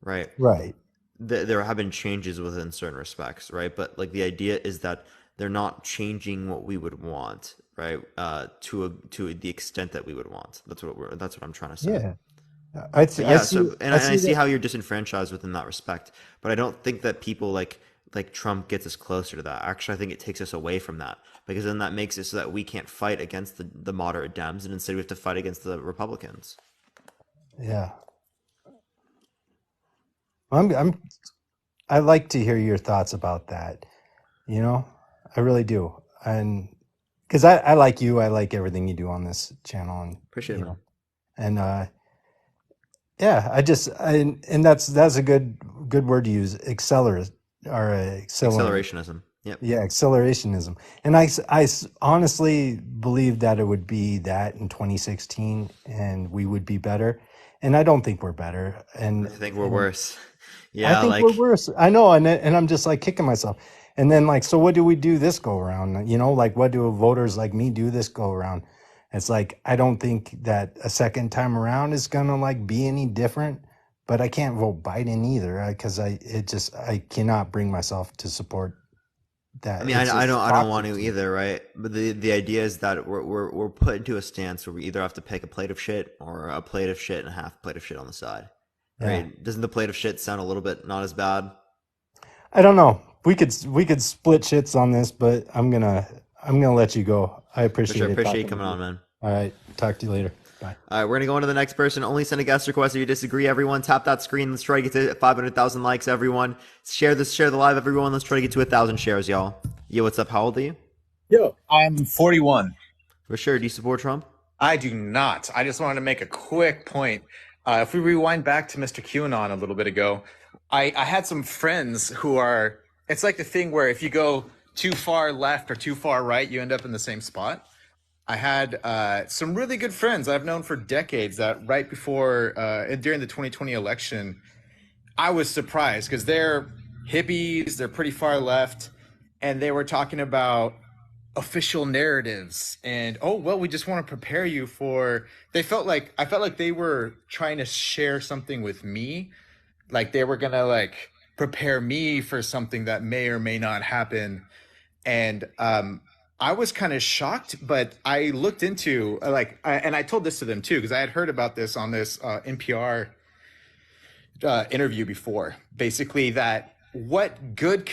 right? right, There have been changes within certain respects, right? But like the idea is that they're not changing what we would want, right? To the extent that we would want. That's what I'm trying to say. yeah. But yeah, See, so and I I see see that. how you're disenfranchised within that respect, but I don't think that people like Trump gets us closer to that. Actually, I think it takes us away from that because then that makes it so that we can't fight against the moderate Dems, and instead we have to fight against the Republicans. Yeah, I'm I like to hear your thoughts about that. You know, I really do, and because I like you, I like everything you do on this channel, and Appreciate it, man. and yeah, and that's a good word to use, accelerate or accelerant. Accelerationism. Yep. Yeah, accelerationism. And honestly believe that it would be that in 2016 and we would be better. And I don't think we're better. I think we're And worse. I Yeah, think we're like worse. I know. And I'm just like kicking myself. And then like, so what do we do this go around? You know, like what do voters like me do this go around? It's like, I don't think that a second time around is going to like be any different, but I can't vote Biden either because I cannot bring myself to support I that. mean, It's just I don't toxic want to to me. either, right? But the idea is that we're put into a stance where we either have to pick a plate of shit or a plate of shit and a half plate of shit on the side, Yeah. right? Doesn't the plate of shit sound a little bit not as bad? I don't know. We could split shits on this, but I'm gonna let you go. I For sure. appreciate it Appreciate you talking with coming you. on, man. All right. Talk to you later. Bye. All right, we're gonna go on to the next person. Only send a guest request if you disagree. Everyone, tap that screen. Let's try to get to 500,000 likes. Everyone, share this, share the live. Everyone, let's try to get to 1,000 shares, y'all. Yo, what's up? How old are you? Yo, I'm 41. For sure. Do you support Trump? I do not. I just wanted to make a quick point. If we rewind back to Mr. QAnon a little bit ago, I had some friends who are, it's like the thing where if you go too far left or too far right, you end up in the same spot. I had some really good friends I've known for decades that right before, during the 2020 election, I was surprised because they're hippies, they're pretty far left, and they were talking about official narratives and oh well we just want to prepare you for I felt like they were trying to share something with me, like they were gonna like prepare me for something that may or may not happen. And I was kind of shocked, but I looked into and I told this to them too because I had heard about this on this NPR interview before, basically that what good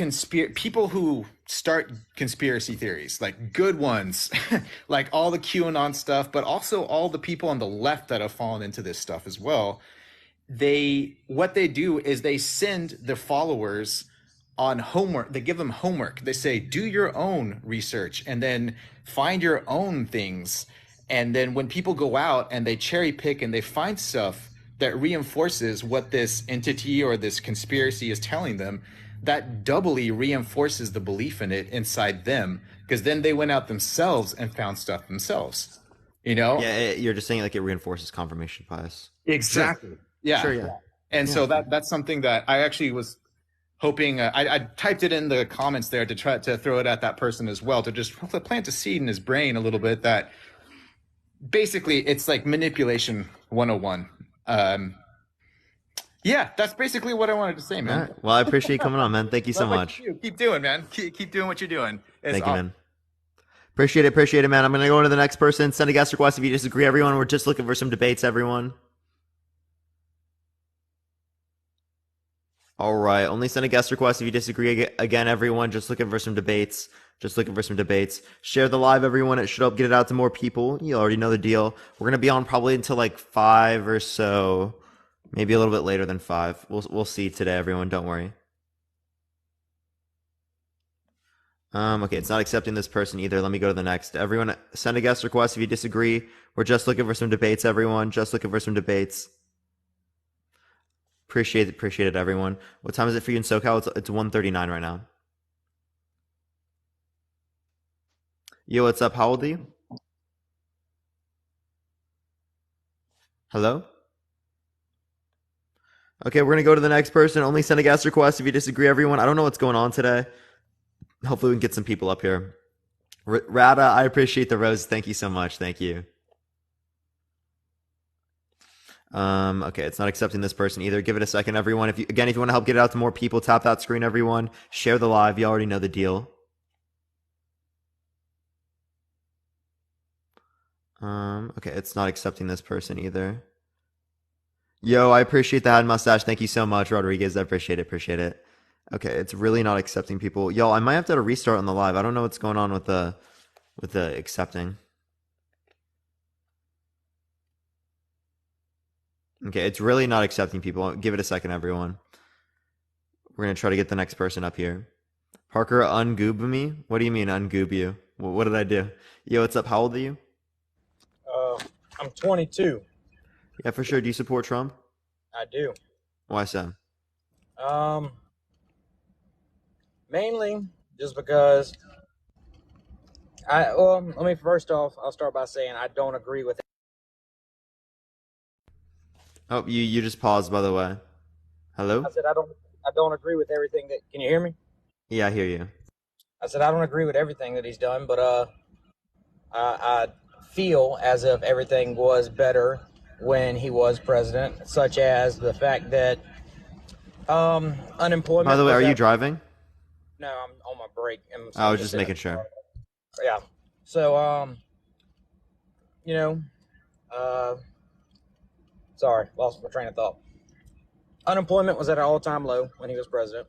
people who start conspiracy theories, like good ones, like all the QAnon stuff, but also all the people on the left that have fallen into this stuff as well. What they do is they send the followers on homework. They give them homework. They say, do your own research and then find your own things. And then when people go out and they cherry pick and they find stuff, that reinforces what this entity or this conspiracy is telling them, that doubly reinforces the belief in it inside them, because then they went out themselves and found stuff themselves. You know? Yeah, you're just saying like it reinforces confirmation bias. Exactly. Sure. Yeah. Sure. Yeah. And Yeah. so that's something that I actually was hoping. I typed it in the comments there to try to throw it at that person as well, to just plant a seed in his brain a little bit that basically it's like manipulation 101. Yeah, that's basically what I wanted to say, man. All right. Well, I appreciate you coming on, man. Thank you so Love what much. you do. Keep doing, man. Keep doing what you're doing. It's Thank you, awesome. man. Appreciate it, man. I'm gonna go on to the next person. Send a guest request if you disagree, everyone. We're just looking for some debates, everyone. All right. Only send a guest request if you disagree. Again, everyone. Just looking for some debates. Share the live, everyone. It should help get it out to more people. You already know the deal. We're gonna be on probably until like 5 or so, maybe a little bit later than 5. We'll see today, everyone. Don't worry. Okay, it's not accepting this person either. Let me go to the next. Everyone, send a guest request if you disagree. We're just looking for some debates, everyone. Just looking for some debates. Appreciate it, everyone. What time is it for you in SoCal? It's 1:39 right now. Yo, what's up? How old are you? Hello? Okay, we're gonna go to the next person. Only send a guest request if you disagree, everyone. I don't know what's going on today. Hopefully we can get some people up here. Rada, I appreciate the rose. Thank you so much. Thank you. Okay, it's not accepting this person either. Give it a second, everyone. If you want to help get it out to more people, tap that screen, everyone. Share the live. You already know the deal. Okay, it's not accepting this person either. Yo, I appreciate the hat mustache. Thank you so much, Rodriguez. I appreciate it. Okay, it's really not accepting people. Yo, I might have to restart on the live. I don't know what's going on with the accepting. Okay, it's really not accepting people. Give it a second, everyone. We're gonna try to get the next person up here. Parker, ungoob me? What do you mean ungoob you? What did I do? Yo, what's up? How old are you? I'm 22. Yeah, for sure. Do you support Trump? I do. Why so? Mainly just because let me first off, I'll start by saying I don't agree with it. Oh, you just paused, by the way. Hello? I said I don't agree with everything that. Can you hear me? Yeah, I hear you. I said I don't agree with everything that he's done, but I feel as if everything was better when he was president, such as the fact that unemployment. By the way, are you driving? No, I'm on my break. I was just making sure. Yeah. So sorry, lost my train of thought. Unemployment was at an all-time low when he was president.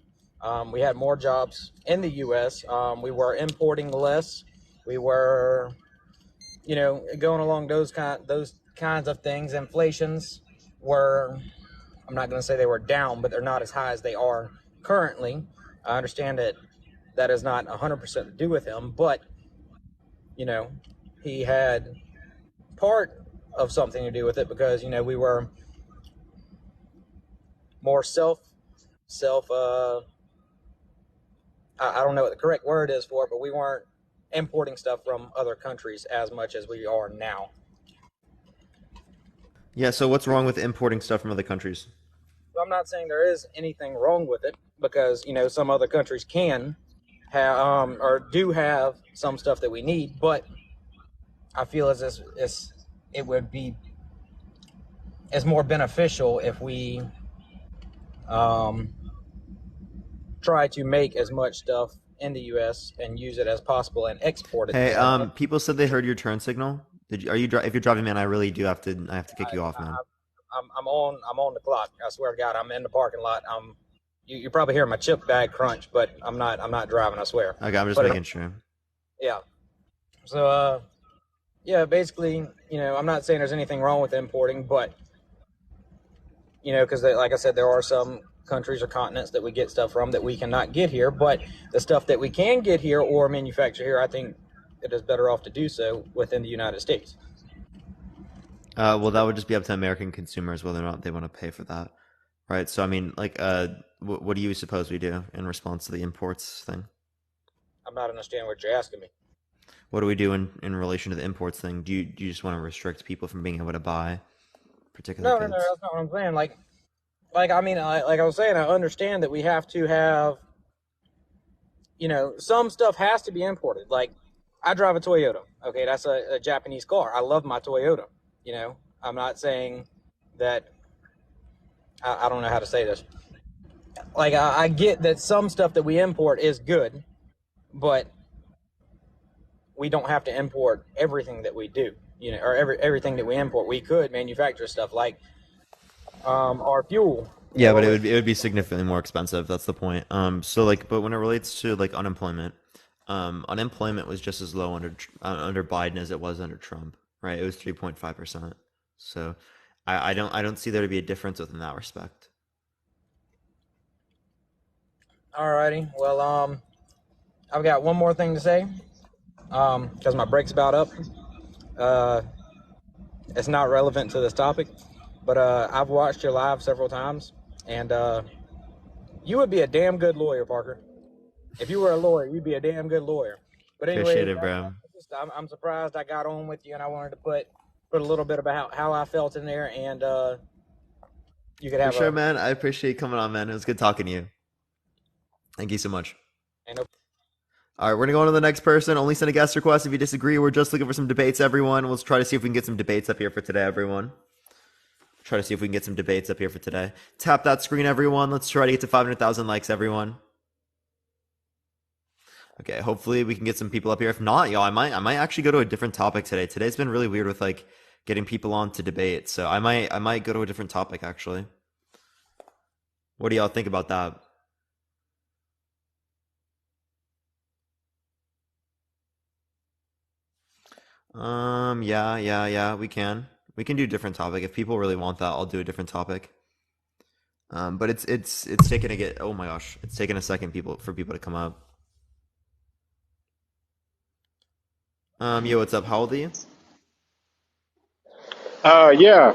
We had more jobs in the U.S. We were importing less. We were, going along those kinds of things. Inflations were, I'm not going to say they were down, but they're not as high as they are currently. I understand that is not 100% to do with him, but, he had part of something to do with it because, we were more I don't know what the correct word is for it, but we weren't importing stuff from other countries as much as we are now. Yeah, so what's wrong with importing stuff from other countries? I'm not saying there is anything wrong with it because, some other countries can have or do have some stuff that we need, but I feel it would be more beneficial if we try to make as much stuff in the U.S. and use it as possible and export it. Hey, people said they heard your turn signal. If you're driving, man, I really do have to kick you off, man. I'm on the clock. I swear to God, I'm in the parking lot. You probably hear my chip bag crunch, but I'm not driving. I swear. Okay, I'm just making sure. Yeah. So basically, I'm not saying there's anything wrong with importing, but because like I said, there are some countries or continents that we get stuff from that we cannot get here, but the stuff that we can get here or manufacture here, I think it is better off to do so within the United States. Well, that would just be up to American consumers whether or not they want to pay for that, right? So, I mean, like, what do you suppose we do in response to the imports thing? I'm not understanding what you're asking me. What do we do in relation to the imports thing? Do you just want to restrict people from being able to buy particular No, no, no, goods? that's not what I'm saying. Like I mean, like I was saying, I understand that we have to have, some stuff has to be imported. Like, I drive a Toyota. Okay, that's a Japanese car. I love my Toyota. I'm not saying that. I don't know how to say this. Like, I get that some stuff that we import is good, but we don't have to import everything that we do. Or everything that we import. We could manufacture stuff like our fuel. Yeah, but it would be significantly more expensive. That's the point. So like, but when it relates to like unemployment, unemployment was just as low under Biden as it was under Trump, right? It was 3.5%. So I don't see there to be a difference within that respect. Alrighty. Well, I've got one more thing to say. Because my break's about up. It's not relevant to this topic, but I've watched your live several times, and you would be a damn good lawyer, Parker. If you were a lawyer, you'd be a damn good lawyer. But anyway, Appreciate it, bro. I'm surprised I got on with you, and I wanted to put a little bit about how I felt in there, and you could For have sure, man. I appreciate you coming on, man. It was good talking to you. Thank you so much. And All right, we're gonna go on to the next person. Only send a guest request if you disagree. We're just looking for some debates, everyone. Let's try to see if we can get some debates up here for today, everyone. Try to see if we can get some debates up here for today. Tap that screen, everyone. Let's try to get to 500,000 likes, everyone. Okay, hopefully we can get some people up here. If not, y'all, I might actually go to a different topic today. Today's been really weird with like getting people on to debate, so I might go to a different topic actually. What do y'all think about that? Yeah, we can. We can do a different topic. If people really want that, I'll do a different topic. But it's taking to get, oh my gosh, it's taking a second for people to come up. Yo, what's up? How old are you? Yeah.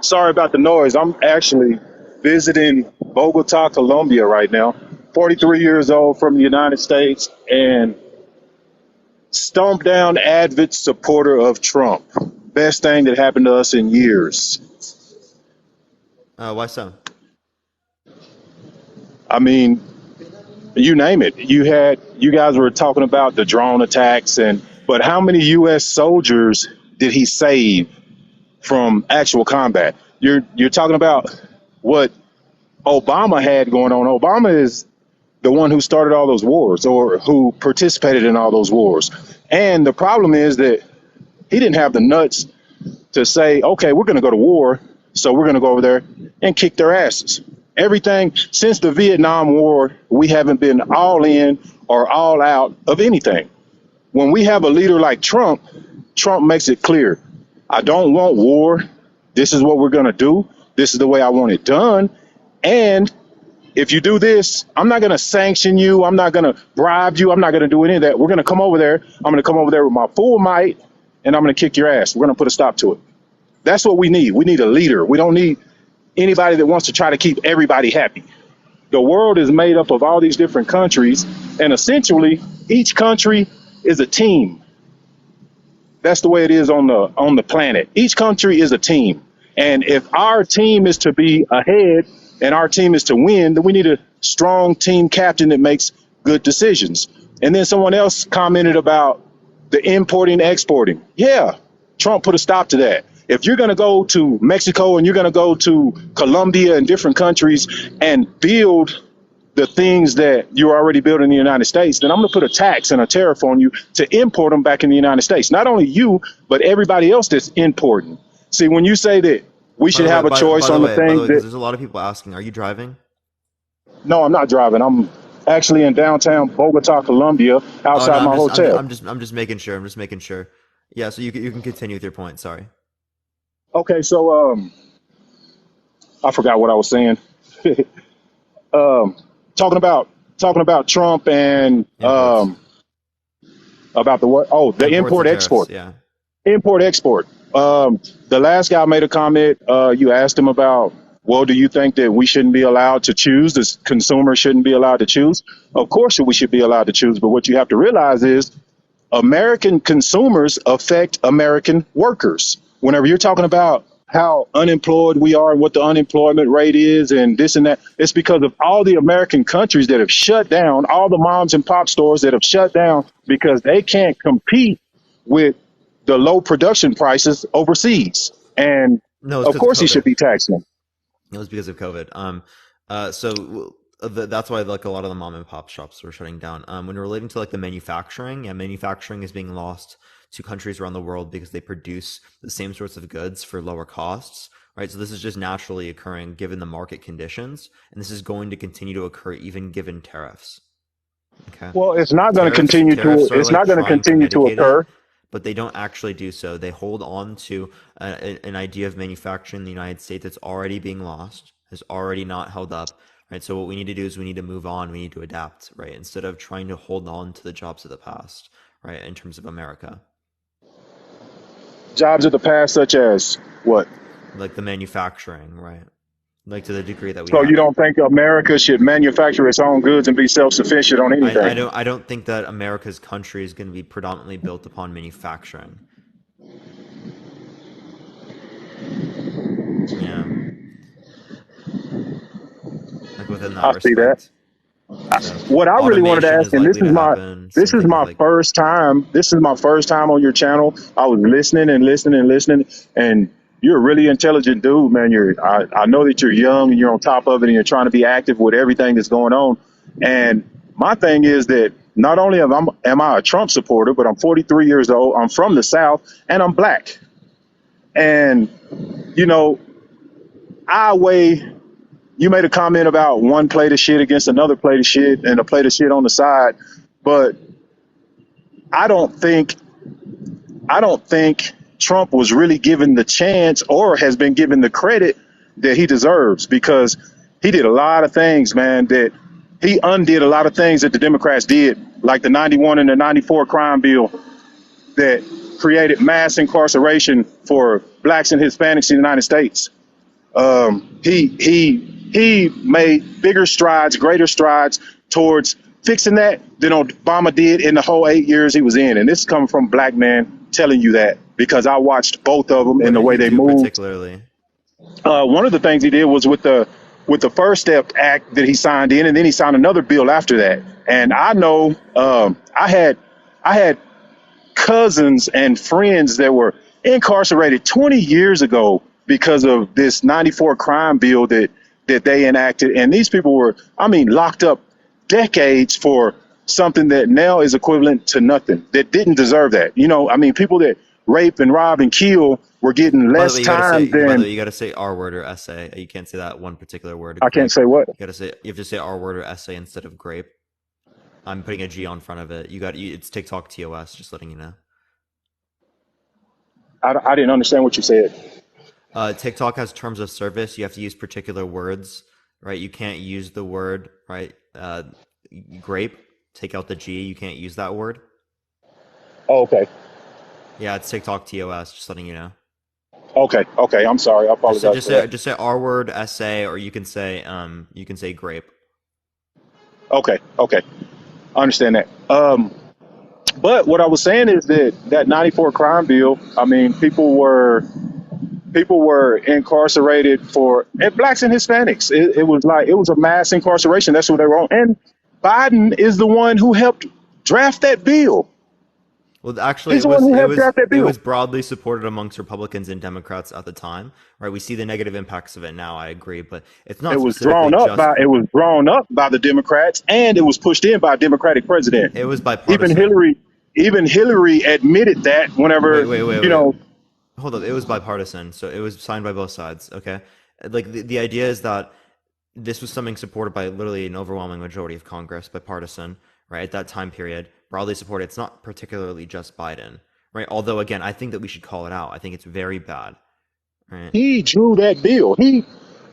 Sorry about the noise. I'm actually visiting Bogota, Colombia right now. 43 years old from the United States and stomp down avid supporter of Trump. Best thing that happened to us in years. Why so? I mean, you name it. You guys were talking about the drone attacks but how many US soldiers did he save from actual combat? You're talking about what Obama had going on. Obama is the one who started all those wars or who participated in all those wars. And the problem is that he didn't have the nuts to say, okay, we're going to go to war, so we're going to go over there and kick their asses. Everything since the Vietnam War, we haven't been all in or all out of anything. When we have a leader like Trump, Trump makes it clear, I don't want war. This is what we're going to do. This is the way I want it done. And if you do this, I'm not going to sanction you. I'm not going to bribe you. I'm not going to do any of that. We're going to come over there. I'm going to come over there with my full might, and I'm going to kick your ass. We're going to put a stop to it. That's what we need. We need a leader. We don't need anybody that wants to try to keep everybody happy. The world is made up of all these different countries, and essentially each country is a team. That's the way it is on the planet. Each country is a team. And if our team is to be ahead and our team is to win, then we need a strong team captain that makes good decisions. And then someone else commented about the importing, exporting. Yeah, Trump put a stop to that. If you're going to go to Mexico and you're going to go to Colombia and different countries and build the things that you're already building in the United States, then I'm going to put a tax and a tariff on you to import them back in the United States. Not only you, but everybody else that's importing. See, when you say that we should have a choice on the thing because that, there's a lot of people asking, are you driving? no, I'm not driving. I'm actually in downtown Bogota, Colombia, Oh no, outside my hotel. I'm just making sure. I'm just making sure. Yeah, so you can continue with your point. Sorry. Okay, so I forgot what I was saying. um, talking about Trump and Imports. about the what? Oh, the Imports import and tariffs. export. Yeah. Import export. The last guy made a comment. You asked him about, well, do you think that we shouldn't be allowed to choose? The consumer shouldn't be allowed to choose? Of course, we should be allowed to choose. But what you have to realize is American consumers affect American workers. Whenever you're talking about how unemployed we are and what the unemployment rate is and this and that, it's because of all the American countries that have shut down, all the moms and pop stores that have shut down because they can't compete with the low production prices overseas. And No, it's of because of course, he should COVID. be taxing. It was because of COVID. That's why like a lot of the mom and pop shops were shutting down. When relating to like the manufacturing, yeah, manufacturing is being lost to countries around the world because they produce the same sorts of goods for lower costs, right? So this is just naturally occurring given the market conditions, and this is going to continue to occur even given tariffs. Okay. Well, it's not going to Tariffs continue to. tariffs are It's like not going to trying to continue to mitigate it, occur. but they don't actually do so. They hold on to an idea of manufacturing in the United States that's already being lost, has already not held up, right? So what we need to do is we need to move on. We need to adapt, right? Instead of trying to hold on to the jobs of the past, right? In terms of America, Jobs of the past, such as what? like the manufacturing, right? Like to the degree that we So you haven't. don't think America should manufacture its own goods and be self-sufficient on anything? I don't think that America's country is going to be predominantly built upon manufacturing. Yeah, like within that I see that. respect. So What I really wanted to automation ask, is and likely to happen. this Same is thing with my like, first time. This is my first time on your channel. I was listening and listening and listening, and you're a really intelligent dude, man. I know that you're young and you're on top of it, and you're trying to be active with everything that's going on. And my thing is that not only am I a Trump supporter, but I'm 43 years old. I'm from the South, and I'm black. And you know, I weigh. You made a comment about one plate of shit against another plate of shit and a plate of shit on the side, but I don't think I don't think Trump was really given the chance or has been given the credit that he deserves because he did a lot of things, man, that he undid a lot of things that the Democrats did, like the 91 and the 94 crime bill that created mass incarceration for blacks and Hispanics in the United States. He made bigger strides, greater strides towards fixing that than Obama did in the whole 8 years he was in. And this is coming from a black man telling you that because I watched both of them what and the did way he they do moved. particularly? One of the things he did was with the First Step Act that he signed in, and then he signed another bill after that. And I know I had cousins and friends that were incarcerated 20 years ago because of this 94 crime bill that they enacted. And these people were, I mean, locked up decades for something that now is equivalent to nothing, that didn't deserve that. You know, I mean, people that rape and rob and kill were getting By the way, less time by the way, than, you gotta say R word or essay. You can't say that one particular word, I can't grape. say what. You have to say R word or essay instead of grape. I'm putting a G on front of it. It's TikTok TOS, just letting you know. I didn't understand what you said. TikTok has terms of service. You have to use particular words, right? You can't use the word, right? Grape, take out the G. You can't use that word. Oh, okay. Yeah, it's TikTok TOS, just letting you know. Okay. I'm sorry. I apologize for that. Just say R word essay, or you can say grape. Okay. I understand that. But what I was saying is that 94 crime bill, I mean, people were incarcerated for and blacks and Hispanics. It was like it was a mass incarceration. That's what they were on. And Biden is the one who helped draft that bill. Well, actually, He's the one who helped draft that it bill. was broadly supported amongst Republicans and Democrats at the time, right? We see the negative impacts of it now. I agree, but it's not specifically just. It was drawn up by the Democrats, and it was pushed in by a Democratic president. It was Even bipartisan. Hillary admitted that whenever you Wait. know. Hold up. It was bipartisan, so it was signed by both sides. Okay, like the idea is that this was something supported by literally an overwhelming majority of Congress, bipartisan, right? At that time period, broadly supported. It's not particularly just Biden, right? Although, again, I think that we should call it out. I think it's very bad, right? He drew that bill.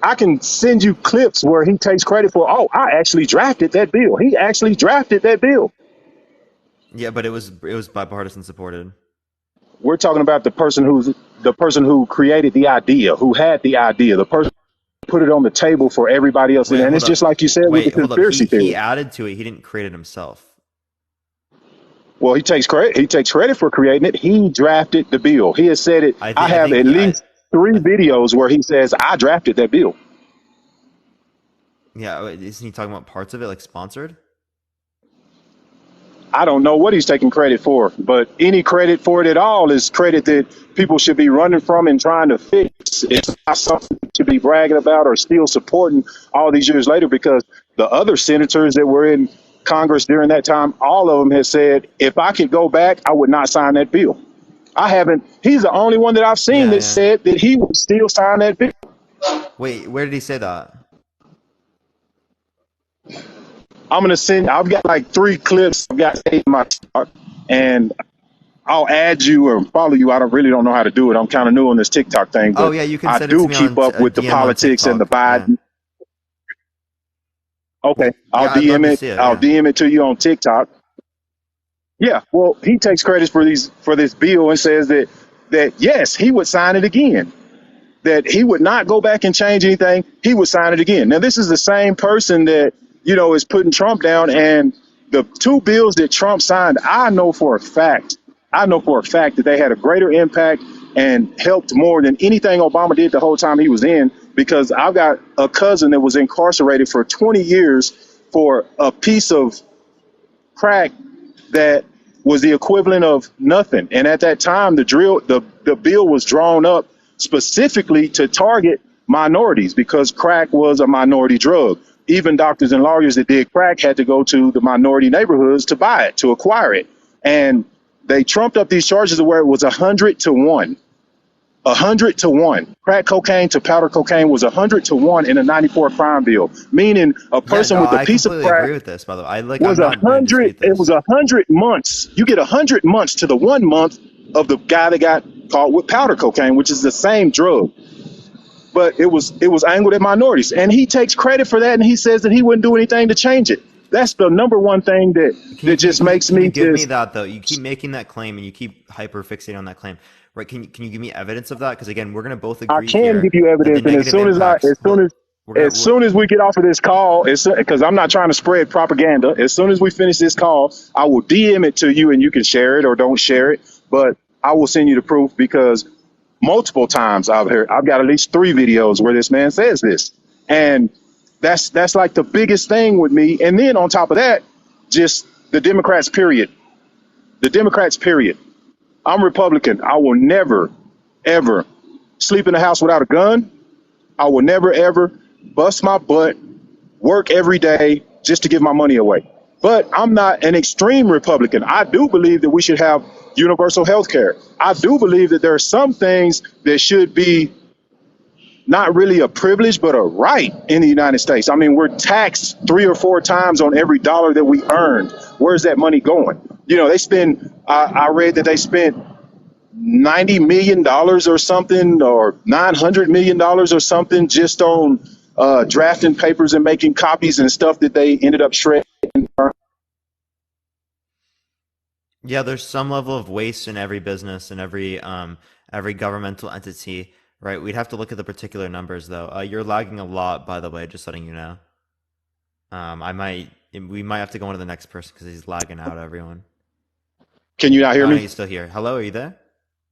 I can send you clips where he takes credit for, oh, I actually drafted that bill. He actually drafted that bill. Yeah, but it was bipartisan supported. We're talking about the person who created the idea, who had the idea, the person who put it on the table for everybody else. Wait, And hold it's just up. like you said with the Wait, hold up. conspiracy He theory. added to it. He didn't create it himself. Well, he takes credit. He takes credit for creating it. He drafted the bill. He has said it. I I have think at least three I, videos where he says I drafted that bill. yeah. Isn't he talking about parts of it like sponsored? I don't know what he's taking credit for, but any credit for it at all is credit that people should be running from and trying to fix. It's not something to be bragging about or still supporting all these years later, because the other senators that were in Congress during that time, all of them have said, if I could go back, I would not sign that bill. I haven't. He's the only one that I've seen Yeah, that yeah. said that he would still sign that bill. Wait, where did he say that? I'm gonna send. I've got like 3 clips. I've got in my TikTok, and I'll add you or follow you. I don't know how to do it. I'm kind of new on this TikTok thing, Oh but yeah, you can I send it to do me keep on up with the DM on politics and the TikTok. Yeah, Biden. Okay, I'll yeah. I'd love DM to it. see it. I'll Yeah. DM it to you on TikTok. Yeah, well, he takes credit for this bill and says that yes, he would sign it again. That he would not go back and change anything. He would sign it again. Now, this is the same person that is putting Trump down, and the 2 bills that Trump signed, I know for a fact. That they had a greater impact and helped more than anything Obama did the whole time he was in. Because I've got a cousin that was incarcerated for 20 years for a piece of crack that was the equivalent of nothing. And at that time, the bill was drawn up specifically to target minorities because crack was a minority drug. Even doctors and lawyers that did crack had to go to the minority neighborhoods to buy it, to acquire it. And they trumped up these charges to where it was 100 to 1. 100 to 1. Crack cocaine to powder cocaine was 100 to 1 in a '94 crime bill, meaning a Yeah. person No, with a I piece of completely crack agree with this. By the way, I'm was a not going to hundred. dispute It was this. 100 months. You get 100 months to the 1 month of the guy that got caught with powder cocaine, which is the same drug, but it was angled at minorities, and he takes credit for that, and he says that he wouldn't do anything to change it. That's the number one thing that just makes Can you me give me just. that though? You keep making that claim and you keep hyper fixating on that claim, right? Can you give me evidence of that? Because again, we're gonna both I agree can here give you that the evidence, and as negative soon as impacts. Hold up, as soon as we get off of this call, because I'm not trying to spread propaganda. As soon as we finish this call, I will DM it to you, and you can share it or don't share it. But I will send you the proof because multiple times I've got at least 3 videos where this man says this, and that's like the biggest thing with me. And then on top of that, just the Democrats. Period. The Democrats. Period. I'm Republican. I will never, ever sleep in a house without a gun. I will never ever bust my butt, work every day just to give my money away. But I'm not an extreme Republican. I do believe that we should have universal health care. I do believe that there are some things that should be not really a privilege, but a right in the United States. I mean, we're taxed 3 or 4 times on every dollar that we earn. Where's that money going? They spend, I read that they spent $90 million or something, or $900 million or something, just on drafting papers and making copies and stuff that they ended up shredding. Yeah, there's some level of waste in every business and every governmental entity, right? We'd have to look at the particular numbers though. You're lagging a lot, by the way, just letting you know. We might have to go on to the next person because he's lagging out everyone. Can you not hear Oh, no, me? he's still here. Hello, are you there?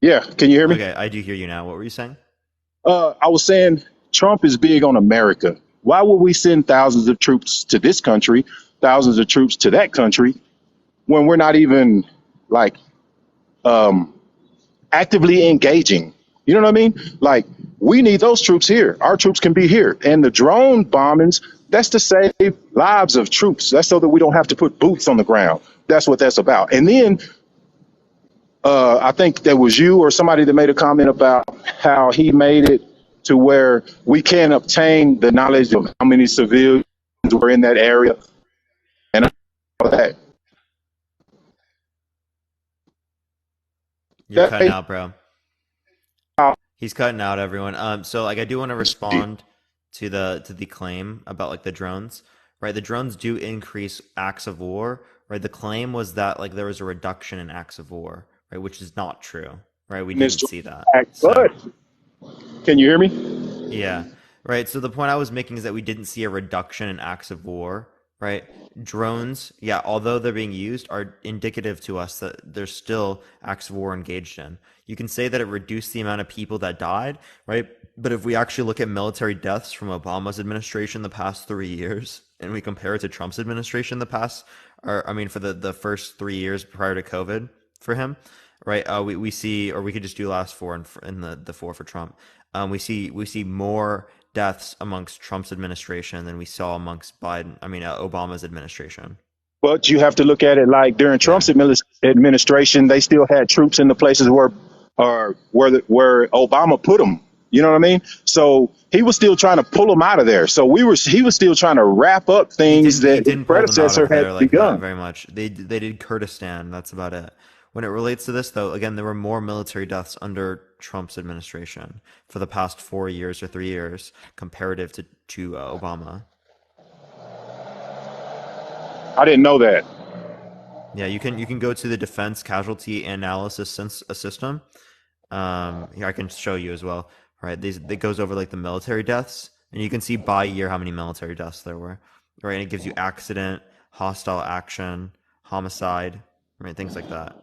Yeah, can you hear me? Okay, I do hear you now. What were you saying? I was saying Trump is big on America. Why would we send thousands of troops to this country, thousands of troops to that country, when we're not even like um, actively engaging? You know what I mean? Like, we need those troops here. Our troops can be here. And the drone bombings, that's to save lives of troops. That's so that we don't have to put boots on the ground. That's what that's about. And then I think that was you or somebody that made a comment about how he made it to where we can't obtain the knowledge of how many civilians were in that area and all that. You're cutting That out, bro. He's cutting out, everyone. So like I do want to respond to the claim about like the drones, right? The drones do increase acts of war, right? The claim was that like there was a reduction in acts of war, right? Which is not true. right? We This didn't see that. act, So but can you hear me? yeah. Right. So the point I was making is that we didn't see a reduction in acts of war, right? Drones, yeah, although they're being used, are indicative to us that there's still acts of war engaged in. You can say that it reduced the amount of people that died, right? But if we actually look at military deaths from Obama's administration the past 3 years, and we compare it to Trump's administration the past, or I mean, for the first 3 years prior to COVID for him, right? We see, or we could just do last four and the four for Trump. We see more deaths amongst Trump's administration than we saw amongst Obama's administration. But you have to look at it like during Yeah, Trump's administration, they still had troops in the places where Obama put them. You know what I mean? So he was still trying to pull them out of there. So he was still trying to wrap up he things didn't he that his didn't pull them out predecessor of had there like that begun. very much. They did Kurdistan. That's about it. When it relates to this, though, again, there were more military deaths under Trump's administration for the past 4 years or 3 years comparative to Obama. I didn't know that. Yeah, you can go to the defense casualty analysis system. Here I can show you as well. Right, it goes over like the military deaths, and you can see by year how many military deaths there were. Right, and it gives you accident, hostile action, homicide, right, things like that.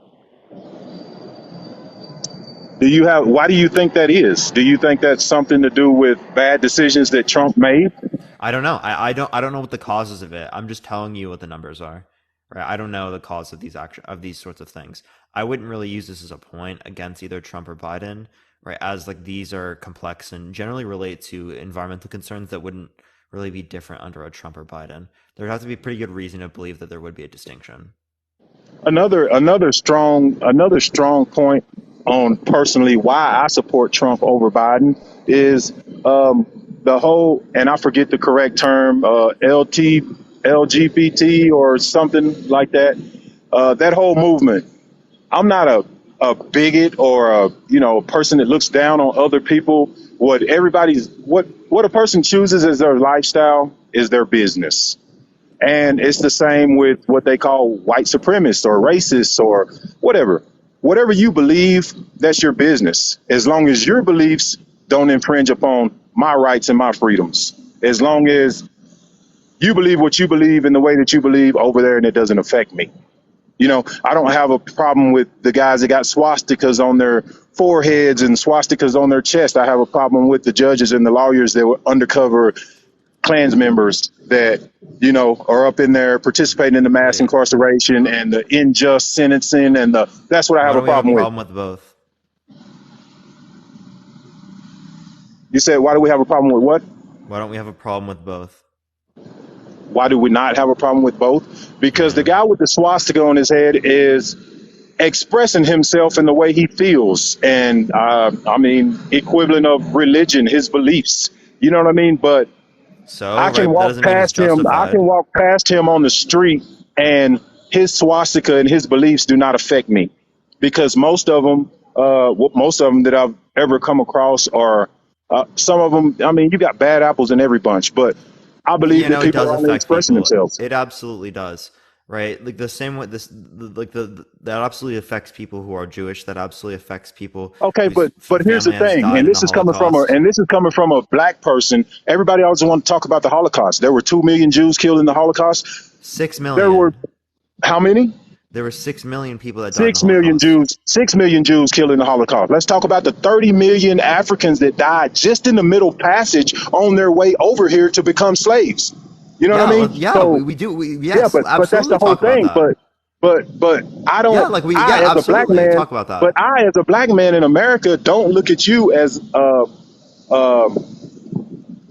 Why do you think that is? Do you think that's something to do with bad decisions that Trump made? I don't know. I don't know what the causes of it. I'm just telling you what the numbers are. Right, I don't know the cause of these sorts of things. I wouldn't really use this as a point against either Trump or Biden, right? As like these are complex and generally relate to environmental concerns that wouldn't really be different under a Trump or Biden. There'd have to be a pretty good reason to believe that there would be a distinction. Another strong point on personally why I support Trump over Biden is the whole, and I forget the correct term, LGBT or something like that. That whole movement. I'm not a bigot or a person that looks down on other people. What a person chooses as their lifestyle is their business. And it's the same with what they call white supremacists or racists or whatever. Whatever you believe, that's your business. As long as your beliefs don't infringe upon my rights and my freedoms. As long as you believe what you believe in the way that you believe over there and it doesn't affect me. I don't have a problem with the guys that got swastikas on their foreheads and swastikas on their chest. I have a problem with the judges and the lawyers that were undercover Klans members that, are up in there participating in the mass Wait, incarceration and the unjust sentencing. That's what I why have a don't we have a problem with. problem with both? You said, why do we have a problem with what? Why don't we have a problem with both? Why do we not have a problem with both? Because the Yeah. guy with the swastika on his head is expressing himself in the way he feels. And equivalent of religion, his beliefs. You know what I mean? But So, right, but that doesn't mean it's I can justified. walk past him on the street and his swastika and his beliefs do not affect me because most of them that I've ever come across are, some of them, you got bad apples in every bunch, but I believe that It people does are only affect expressing people. themselves. It absolutely does. Right? Like the same way that absolutely affects people who are Jewish, that absolutely affects people Okay, whose but here's the family has thing, died and in the Holocaust. this is coming from a black person. Everybody always want to talk about the Holocaust. There were 2 million Jews killed in the Holocaust. Six There were million. how many? There were 6 million people that died in the 6 million Holocaust. Jews, 6 million Jews killed in the Holocaust. Let's talk about the 30 million Africans that died just in the Middle Passage on their way over here to become slaves. You know what I Yeah, mean? yeah, So we do. yeah, Yes, but that's the absolutely whole talk about thing. that. But Yeah, like I as a black absolutely man, talk about but that. I as a black man in America don't look at you as a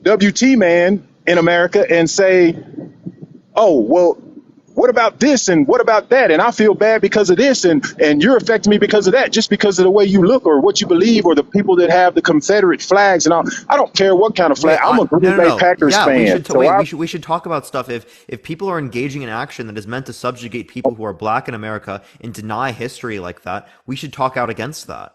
WT man in America and say, oh, well, what about this and what about that? And I feel bad because of this and you're affecting me because of that, just because of the way you look or what you believe or the people that have the Confederate flags and all. I don't care what kind of flag. I'm a No, Green no, Bay no. Packers Yeah, we fan. should So wait. I We should talk about stuff. If people are engaging in action that is meant to subjugate people who are black in America and deny history like that, we should talk out against that.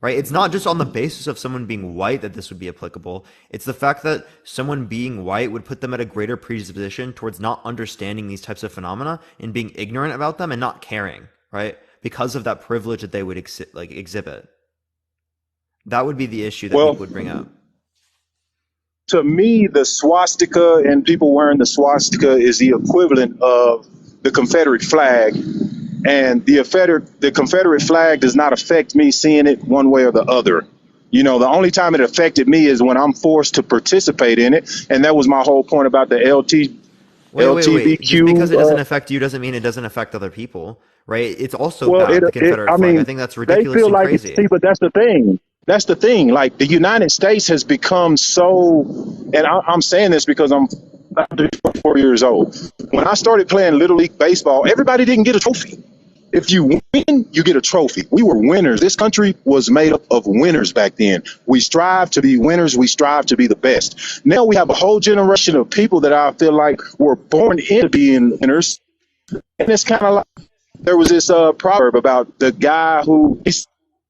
Right? It's not just on the basis of someone being white that this would be applicable. It's the fact that someone being white would put them at a greater predisposition towards not understanding these types of phenomena and being ignorant about them and not caring. Right? because of that privilege that they would exhibit. That would be the issue that Well, people would bring up. to me, the swastika and people wearing the swastika is the equivalent of the Confederate flag. And the Confederate flag does not affect me seeing it one way or the other. You know, the only time it affected me is when I'm forced to participate in it. And that was my whole point about the Wait. Just because it LGBTQ. doesn't affect you doesn't mean it doesn't affect other people, right? It's also Well, bad, the Confederate I flag. I mean, think that's they ridiculous feel and like, see, crazy. but that's the thing. That's the thing. Like the United States has become so, and I'm saying this because I'm 4 years old. When I started playing Little League Baseball, everybody didn't get a trophy. If you win, you get a trophy. We were winners. This country was made up of winners back then. We strive to be winners. We strive to be the best. Now we have a whole generation of people that I feel like were born into being winners. And it's kind of like there was this proverb about the guy who he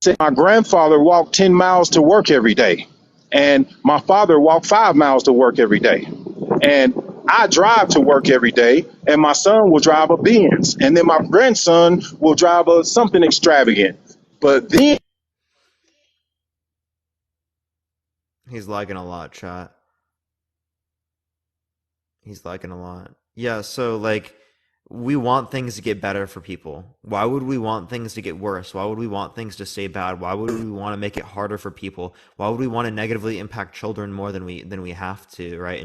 said, my grandfather walked 10 miles to work every day. And my father walked 5 miles to work every day. And I drive to work every day, and my son will drive a Benz. And then my grandson will drive a something extravagant. But then He's lagging a lot, chat. He's lagging a lot. Yeah, so like we want things to get better for people. Why would we want things to get worse? Why would we want things to stay bad? Why would we want to make it harder for people? Why would we want to negatively impact children more than we have to, right?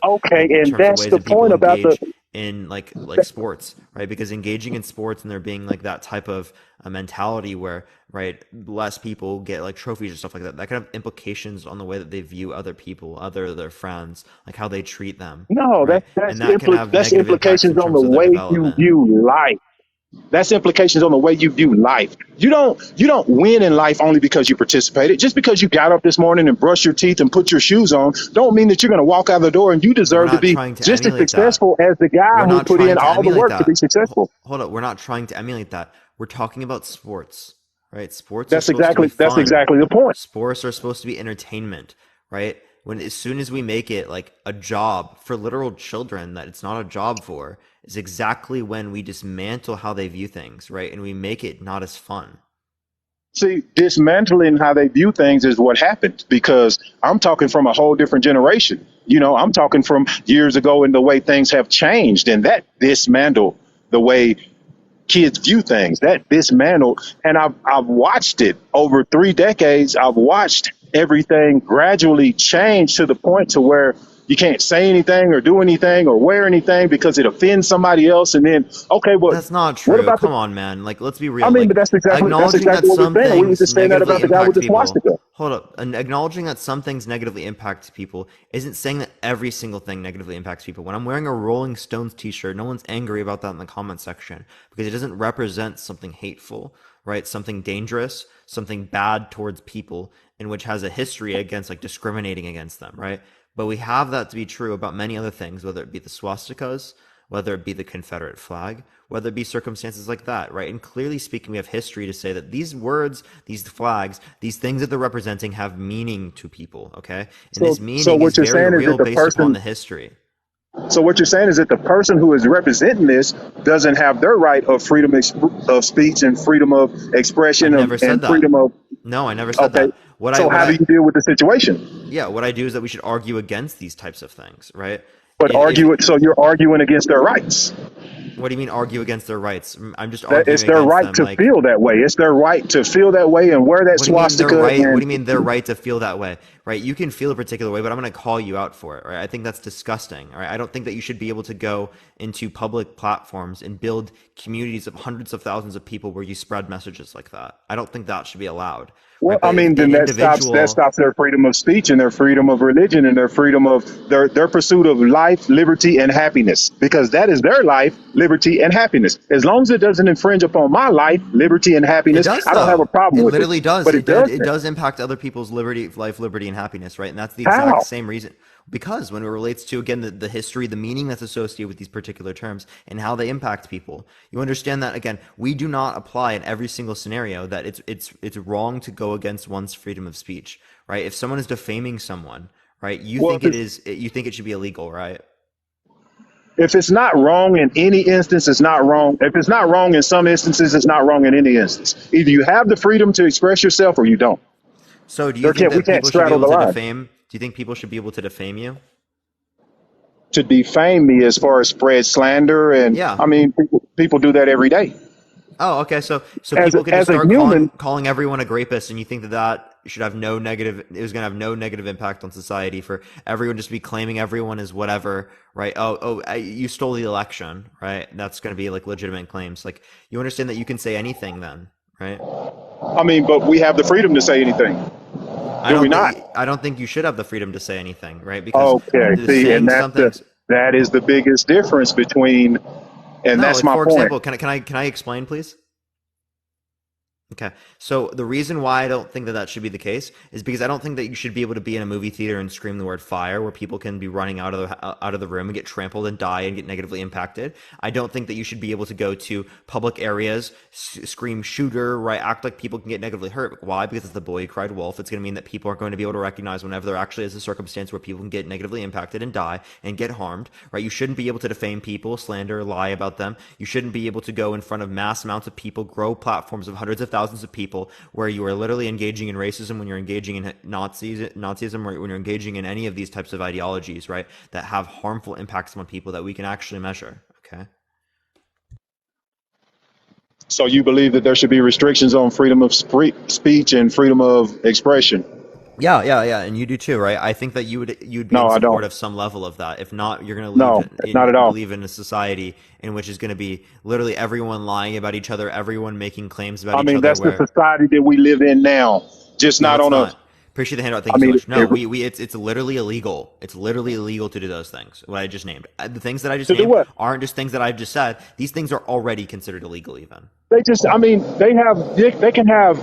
okay, In and terms of that's ways the that people point about the engage in like sports, right? Because engaging in sports and there being like that type of a mentality where, right, less people get like trophies or stuff like that, that can have implications on the way that they view other people, their friends, like how they treat them, no, right? And that can have that's negative impacts in implications on the terms of their way you development. view life. That's implications on the way you view life. You don't win in life only because you participated. Just because you got up this morning and brushed your teeth and put your shoes on, don't mean that you're going to walk out the door and you We're deserve to not be trying to just as emulate that. successful as the guy We're who not put in trying to all the emulate work to be that. successful. Hold up, we're not trying to emulate that. We're talking about sports, right? Sports are supposed to be That's fun. exactly the point. Sports are supposed to be entertainment, right? As soon as we make it like a job for literal children that it's not a job for, is exactly when we dismantle how they view things, right? And we make it not as fun. See, dismantling how they view things is what happened because I'm talking from a whole different generation. You know, I'm talking from years ago and the way things have changed and that dismantled the way kids view things. That dismantled, and I've watched it over 3 decades. I've watched everything gradually change to the point to where you can't say anything or do anything or wear anything because it offends somebody else. And then, okay, well, That's not what true. about the? Come on, man. Like, let's be I real. mean, but Like, that's acknowledging that exactly what we're some saying. We were things just saying that negatively about the guy with impact the people. swastika. Hold up. And acknowledging that some things negatively impact people isn't saying that every single thing negatively impacts people. When I'm wearing a Rolling Stones t-shirt, no one's angry about that in the comment section because it doesn't represent something hateful, right? Something dangerous, something bad towards people, in which has a history against like discriminating against them, right? But we have that to be true about many other things, whether it be the swastikas, whether it be the Confederate flag, whether it be circumstances like that, right? And clearly speaking, we have history to say that these words, these flags, these things that they're representing have meaning to people, okay? And So, this so meaning is what you're very saying is that real the based upon person. the history. So what you're saying is that the person who is representing this doesn't have their right of freedom of speech and freedom of I expression never said and that. freedom of. No, I never said Okay. that. So how do you deal with the situation? Yeah, what I do is that we should argue against these types of things, right? But If argue it. So you're arguing against their rights. what do you mean argue against their rights? I'm just That it's arguing their against right them to like feel that way. It's their right to feel that way and wear that what do you mean their swastika. right? What do And you mean their right to feel that way? Right? You can feel a particular way, but I'm going to call you out for it. Right? I think that's disgusting. Right? I don't think that you should be able to go into public platforms and build communities of hundreds of thousands of people where you spread messages like that. I don't think that should be allowed. well, Right? I But if mean, an then that individual stops their freedom of speech and their freedom of religion and their freedom of their pursuit of life, liberty, and happiness. Because that is their life, liberty, and happiness. As long as it doesn't infringe upon my life, liberty, and it happiness, does I don't have a though. problem It with it. literally does. But it It doesn't. does impact other people's liberty, life, liberty, and happiness, right? And that's the exact How? same reason. Because when it relates to again the history, the meaning that's associated with these particular terms and how they impact people, you understand that again, we do not apply in every single scenario that it's wrong to go against one's freedom of speech, right? If someone is defaming someone, right, you Well, think it is you think it should be illegal, right? If it's not wrong in any instance, it's not wrong. If it's not wrong in some instances, it's not wrong in any instance. Either you have the freedom to express yourself or you don't. So do you think We that can't people should be straddle able the to line. defame? Do you think people should be able to defame you? To defame me as far as spread slander, and Yeah. I mean, people do that every day. Oh, okay. So As people can just a start human, calling everyone a rapist, and you think that should have no negative. It was going to have no negative impact on society for everyone just to be claiming everyone is whatever, right? You stole the election, right? That's going to be like legitimate claims. Like you understand that you can say anything then, right? I mean, but we have the freedom to say anything, do we not? I don't think you should have the freedom to say anything, right? Because Okay, see, and saying something's that is the biggest difference between, and no. that's Like my for point. example, can I explain, please? Okay. So the reason why I don't think that should be the case is because I don't think that you should be able to be in a movie theater and scream the word fire where people can be running out of the room and get trampled and die and get negatively impacted. I don't think that you should be able to go to public areas, scream shooter, right? Act like people can get negatively hurt. Why? Because it's the boy who cried wolf. It's going to mean that people are going to be able to recognize whenever there actually is a circumstance where people can get negatively impacted and die and get harmed, right? You shouldn't be able to defame people, slander, lie about them. You shouldn't be able to go in front of mass amounts of people, grow platforms of hundreds of thousands of people where you are literally engaging in racism, when you're engaging in Nazism, or when you're engaging in any of these types of ideologies, right, that have harmful impacts on people that we can actually measure. Okay. So you believe that there should be restrictions on freedom of speech and freedom of expression? Yeah, and you do too, right? I think that you'd be No, in I support don't. of some level of that. If not, you're going No, to not at all. believe in a society in which is going to be literally everyone lying about each other, everyone making claims about I each mean, other. that's the Where society that we live in now. Just no, not it's on a. not. Appreciate the handout. Thank I you so mean, much. No, it's literally illegal. It's literally illegal to do those things. What I just named, the things that I just to do named what? aren't just things that I've just said. These things are already considered illegal, even. They just, I mean, they can have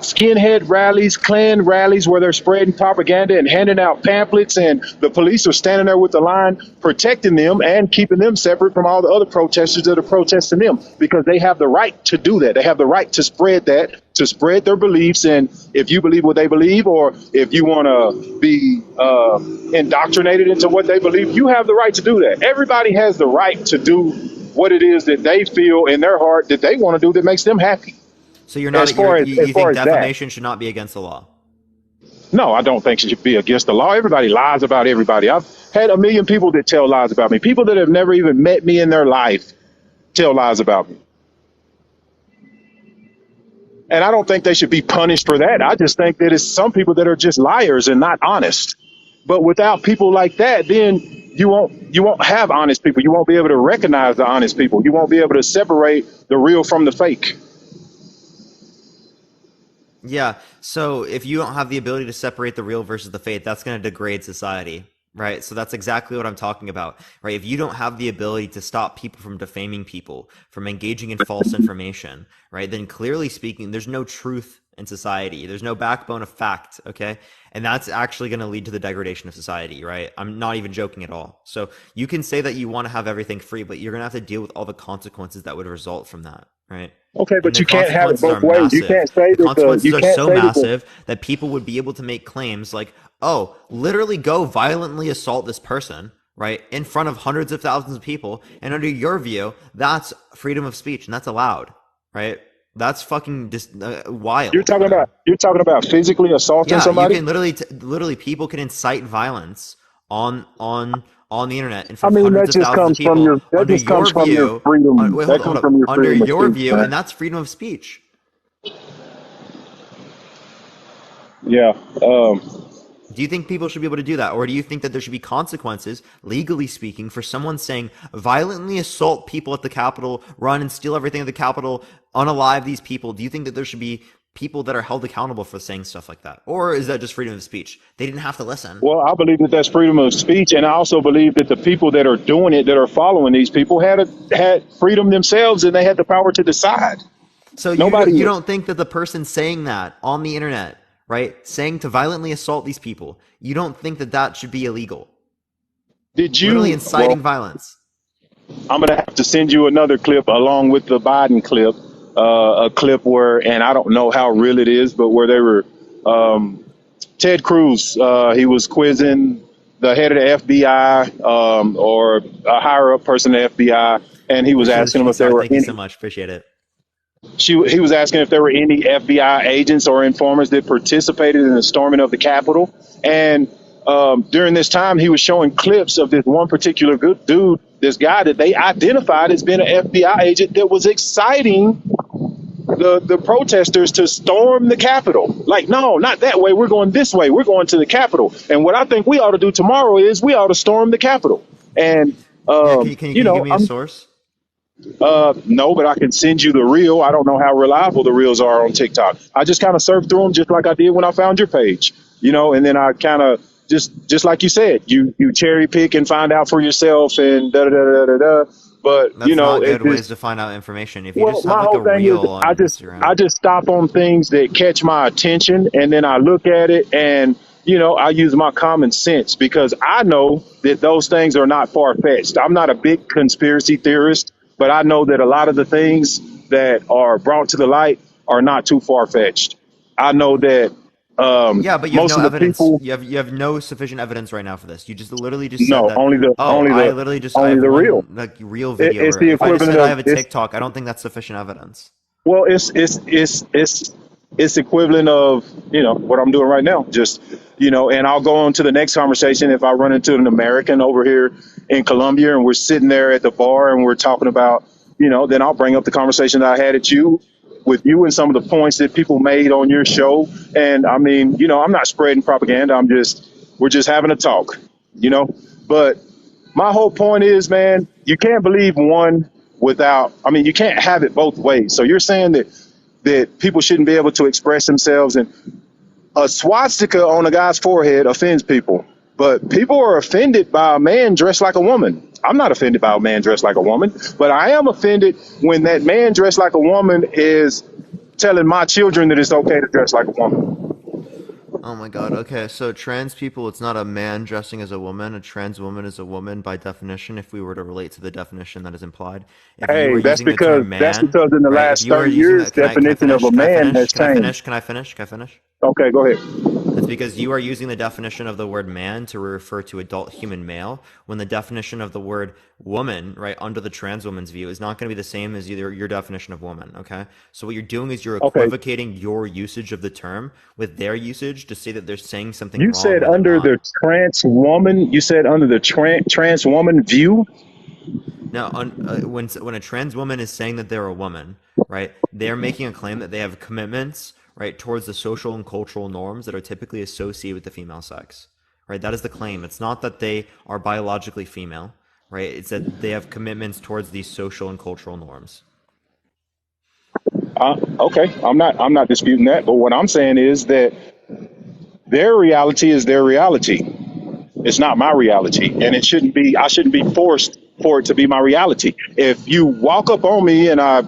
skinhead rallies, Klan rallies where they're spreading propaganda and handing out pamphlets, and the police are standing there with the line protecting them and keeping them separate from all the other protesters that are protesting them, because they have the right to do that. They have the right to spread that, to spread their beliefs. And if you believe what they believe, or if you want to be indoctrinated into what they believe, you have the right to do that. Everybody has the right to do what it is that they feel in their heart that they want to do that makes them happy. So you're As not far as you think that, defamation should not be against the law? no, I don't think it should be against the law. Everybody lies about everybody. I've had a million people that tell lies about me. People that have never even met me in their life tell lies about me. And I don't think they should be punished for that. I just think that it's some people that are just liars and not honest. But without people like that, then you won't have honest people. You won't be able to recognize the honest people. You won't be able to separate the real from the fake. Yeah. So if you don't have the ability to separate the real versus the fake, that's going to degrade society, right? So that's exactly what I'm talking about, right? If you don't have the ability to stop people from defaming people, from engaging in false information, right, then clearly speaking, there's no truth in society. There's no backbone of fact, okay? And that's actually going to lead to the degradation of society, right? I'm not even joking at all. So you can say that you want to have everything free, but you're going to have to deal with all the consequences that would result from that, right? Okay, And but the you can't have it consequences are both ways. You massive. can't say The that consequences you are can't so say that massive that people would be able to make claims like, oh, literally go violently assault this person, right, in front of hundreds of thousands of people. And under your view, that's freedom of speech and that's allowed, right? That's fucking wild. you're talking about physically assaulting Yeah, you somebody. can literally people can incite violence on the internet in I front of mean, hundreds of thousands of people. that Under just comes your from your view, freedom. wait, That hold comes up. from your Under freedom of your speech, view, man. and that's freedom of speech. Yeah. Do you think people should be able to do that? Or do you think that there should be consequences, legally speaking, for someone saying violently assault people at the Capitol, run and steal everything at the Capitol, unalive these people? Do you think that there should be people that are held accountable for saying stuff like that? Or is that just freedom of speech? They didn't have to listen. Well, I believe that that's freedom of speech, and I also believe that the people that are doing it, that are following these people, had freedom themselves, and they had the power to decide. So Nobody. you don't think that the person saying that on the internet, right, saying to violently assault these people, you don't think that that should be illegal? Did Literally you? inciting Well, violence. I'm gonna have to send you another clip along with the Biden clip, a clip where, and I don't know how real it is, but where they were, Ted Cruz, he was quizzing the head of the FBI or a higher up person in the FBI, and he was Appreciate the asking them street if there star. were Thank you so any. much. Appreciate it. He was asking if there were any FBI agents or informers that participated in the storming of the Capitol. And during this time, he was showing clips of this one particular good dude, this guy that they identified as being an FBI agent that was exciting the protesters to storm the Capitol. Like, no, not that way. We're going this way. We're going to the Capitol. And what I think we ought to do tomorrow is we ought to storm the Capitol. And Yeah, can you give me a I'm source? no, but I can send you the reel. I don't know how reliable the reels are on TikTok. I just kind of surfed through them just like I did when I found your page, and then I kind of just like you said, you cherry pick and find out for yourself and da da da da da. Da. But That's not it good ways just to find out information. If you well, just have my like whole a thing is reel I on just I Instagram. just stop on things that catch my attention, and then I look at it, and I use my common sense because I know that those things are not far fetched. I'm not a big conspiracy theorist, but I know that a lot of the things that are brought to the light are not too far fetched. I know that Yeah, but you have most no of the evidence. people, You have no sufficient evidence right now for this. You just literally just said no, that. only the Oh, only I the literally just I only have the real. one like real It, video. it's Or the if I just equivalent said I of have a it's TikTok, I don't think that's sufficient evidence. Well, it's equivalent of what I'm doing right now. Just and I'll go on to the next conversation if I run into an American over here in Colombia and we're sitting there at the bar and we're talking about then I'll bring up the conversation that I had with you and some of the points that people made on your show. And I mean, I'm not spreading propaganda. We're just having a talk, But my whole point is, man, you can't believe one without. I mean, you can't have it both ways. So you're saying that people shouldn't be able to express themselves, and a swastika on a guy's forehead offends people, but people are offended by a man dressed like a woman. I'm not offended by a man dressed like a woman, but I am offended when that man dressed like a woman is telling my children that it's okay to dress like a woman. Oh my God. Okay, so trans people, it's not a man dressing as a woman. A trans woman is a woman by definition, if we were to relate to the definition that is implied. If you were That's using the because term that's man, because in the right? If last you were 30 using years, that, can I definition of finish? a Can I man finish? has Can I changed. finish? Can I finish? Can I finish? Okay, go ahead. That's because you are using the definition of the word man to refer to adult human male, when the definition of the word woman, right, under the trans woman's view, is not going to be the same as either your definition of woman, okay? So what you're doing is you're Okay, equivocating your usage of the term with their usage to say that they're saying something you wrong said when they're under not. the trans woman. You said under the trans woman view. Now, when a trans woman is saying that they're a woman, right, they're making a claim that they have commitments, right, towards the social and cultural norms that are typically associated with the female sex, right? That is the claim. It's not that they are biologically female, right? It's that they have commitments towards these social and cultural norms. Okay, I'm not disputing that, but what I'm saying is that their reality is their reality. It's not my reality, and it shouldn't be. I shouldn't be forced for it to be my reality. If you walk up on me and I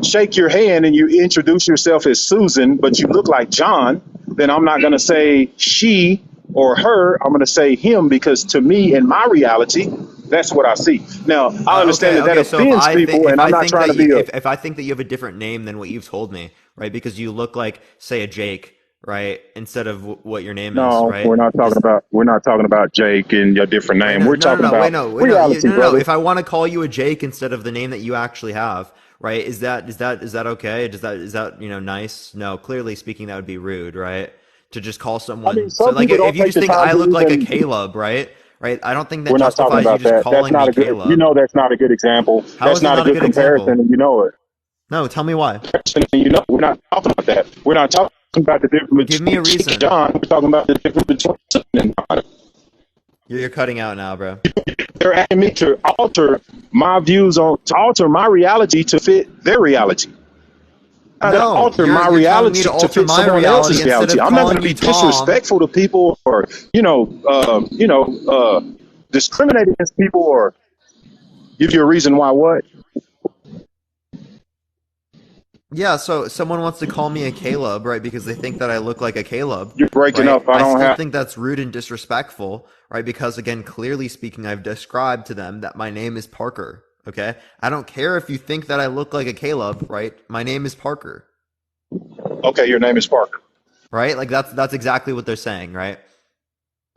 shake your hand and you introduce yourself as Susan, but you look like John, then I'm not going to say she or her. I'm going to say him because to me, in my reality, that's what I see. Now, I understand Okay, that okay. So if offends I think people, if and I'm I not think trying that to be a. if I think that you have a different name than what you've told me, right? Because you look like, say, a Jake, right? Instead of what your name is, No, right? Just we're not talking about Jake and your different wait, name. no, We're no, no, talking no, wait, about no, wait, no, reality, no, no, no. brother. If I want to call you a Jake instead of the name that you actually have, right? Is that okay? Is that nice? No, clearly speaking, that would be rude, right? To just call I mean, someone. So some like, people if don't you take just the think time I to look like a even. Caleb, right? Right? I don't think that We're not talking justifies you about just that. That's calling me not a good. Caleb. That's not a good example. How That's is it not a not a good good comparison, example? and you know it. No, tell me why. We're not talking about that. We're not talking about the difference Give me a between Jake and reason. John. We're talking about the difference between Susan and John. You're cutting out now, bro. They're asking me to alter my reality to fit their reality. To No, alter you're my you're telling me reality to to alter fit my someone reality else's instead reality. of I'm not going calling to you be Tom. disrespectful to people or discriminate against people or give you a reason why what. Yeah, so someone wants to call me a Caleb, right? Because they think that I look like a Caleb, You're breaking right? up. I I don't still have. think that's rude and disrespectful, right? Because again, clearly speaking, I've described to them that my name is Parker. Okay, I don't care if you think that I look like a Caleb, right? My name is Parker, Okay, your name is Parker. right? Like that's exactly what they're saying, right?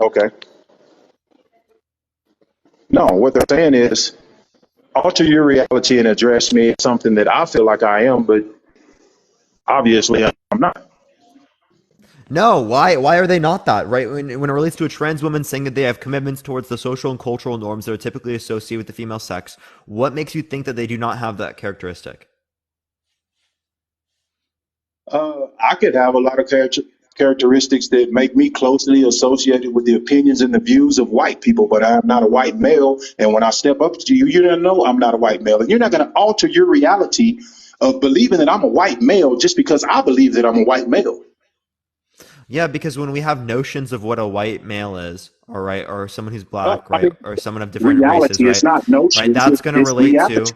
Okay. No, what they're saying is alter your reality and address me as something that I feel like I am, but obviously I'm not. No, why are they not that, right? When it relates to a trans woman saying that they have commitments towards the social and cultural norms that are typically associated with the female sex, what makes you think that they do not have that characteristic? I could have a lot of characteristics that make me closely associated with the opinions and the views of white people, but I'm not a white male. And when I step up to you, you're going to know I'm not a white male. And you're not going to alter your reality of believing that I'm a white male just because I believe that I'm a white male. Yeah, because when we have notions of what a white male is, all right, or someone who's black, I right, mean, or someone of different races, reality is right, not right, notions, it's reality.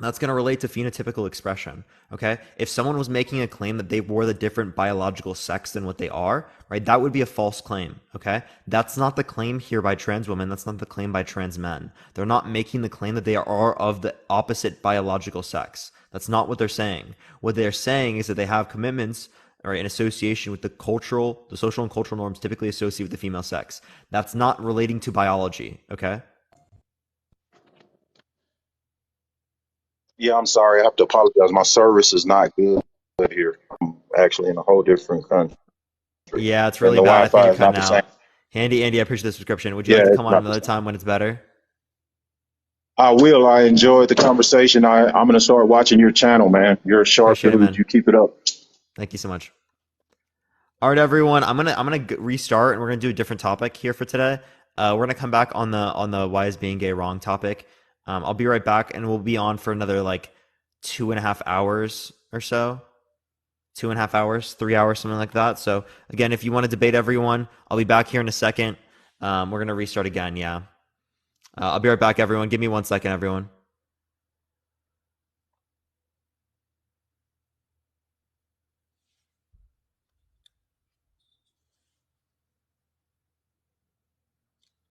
that's going to relate to phenotypical expression. Okay. If someone was making a claim that they were the different biological sex than what they are, right, that would be a false claim. Okay. That's not the claim here by trans women. That's not the claim by trans men. They're not making the claim that they are of the opposite biological sex. That's not what they're saying. What they're saying is that they have commitments, right, in association with the social and cultural norms typically associated with the female sex. That's not relating to biology. Okay. Yeah, I'm sorry. I have to apologize. My service is not good here. I'm actually in a whole different country, Yeah, it's and really the bad. I think Wi-Fi you're is not cutting the same. out. Andy, I appreciate the subscription. Would you Yeah, like to it's come on not the another same. time when it's better? I will. I enjoyed the conversation. I'm going to start watching your channel, man. You're a sharp Appreciate it, dude. man. You keep it up. Thank you so much. All right, everyone. I'm gonna restart, and we're gonna do a different topic here for today. We're gonna come back on the why is being gay wrong topic. I'll be right back, and we'll be on for another like 2.5 hours or so. 2.5 hours, 3 hours, something like that. So again, if you want to debate everyone, I'll be back here in a second. We're gonna restart again. Yeah. I'll be right back, everyone. Give me 1 second, everyone.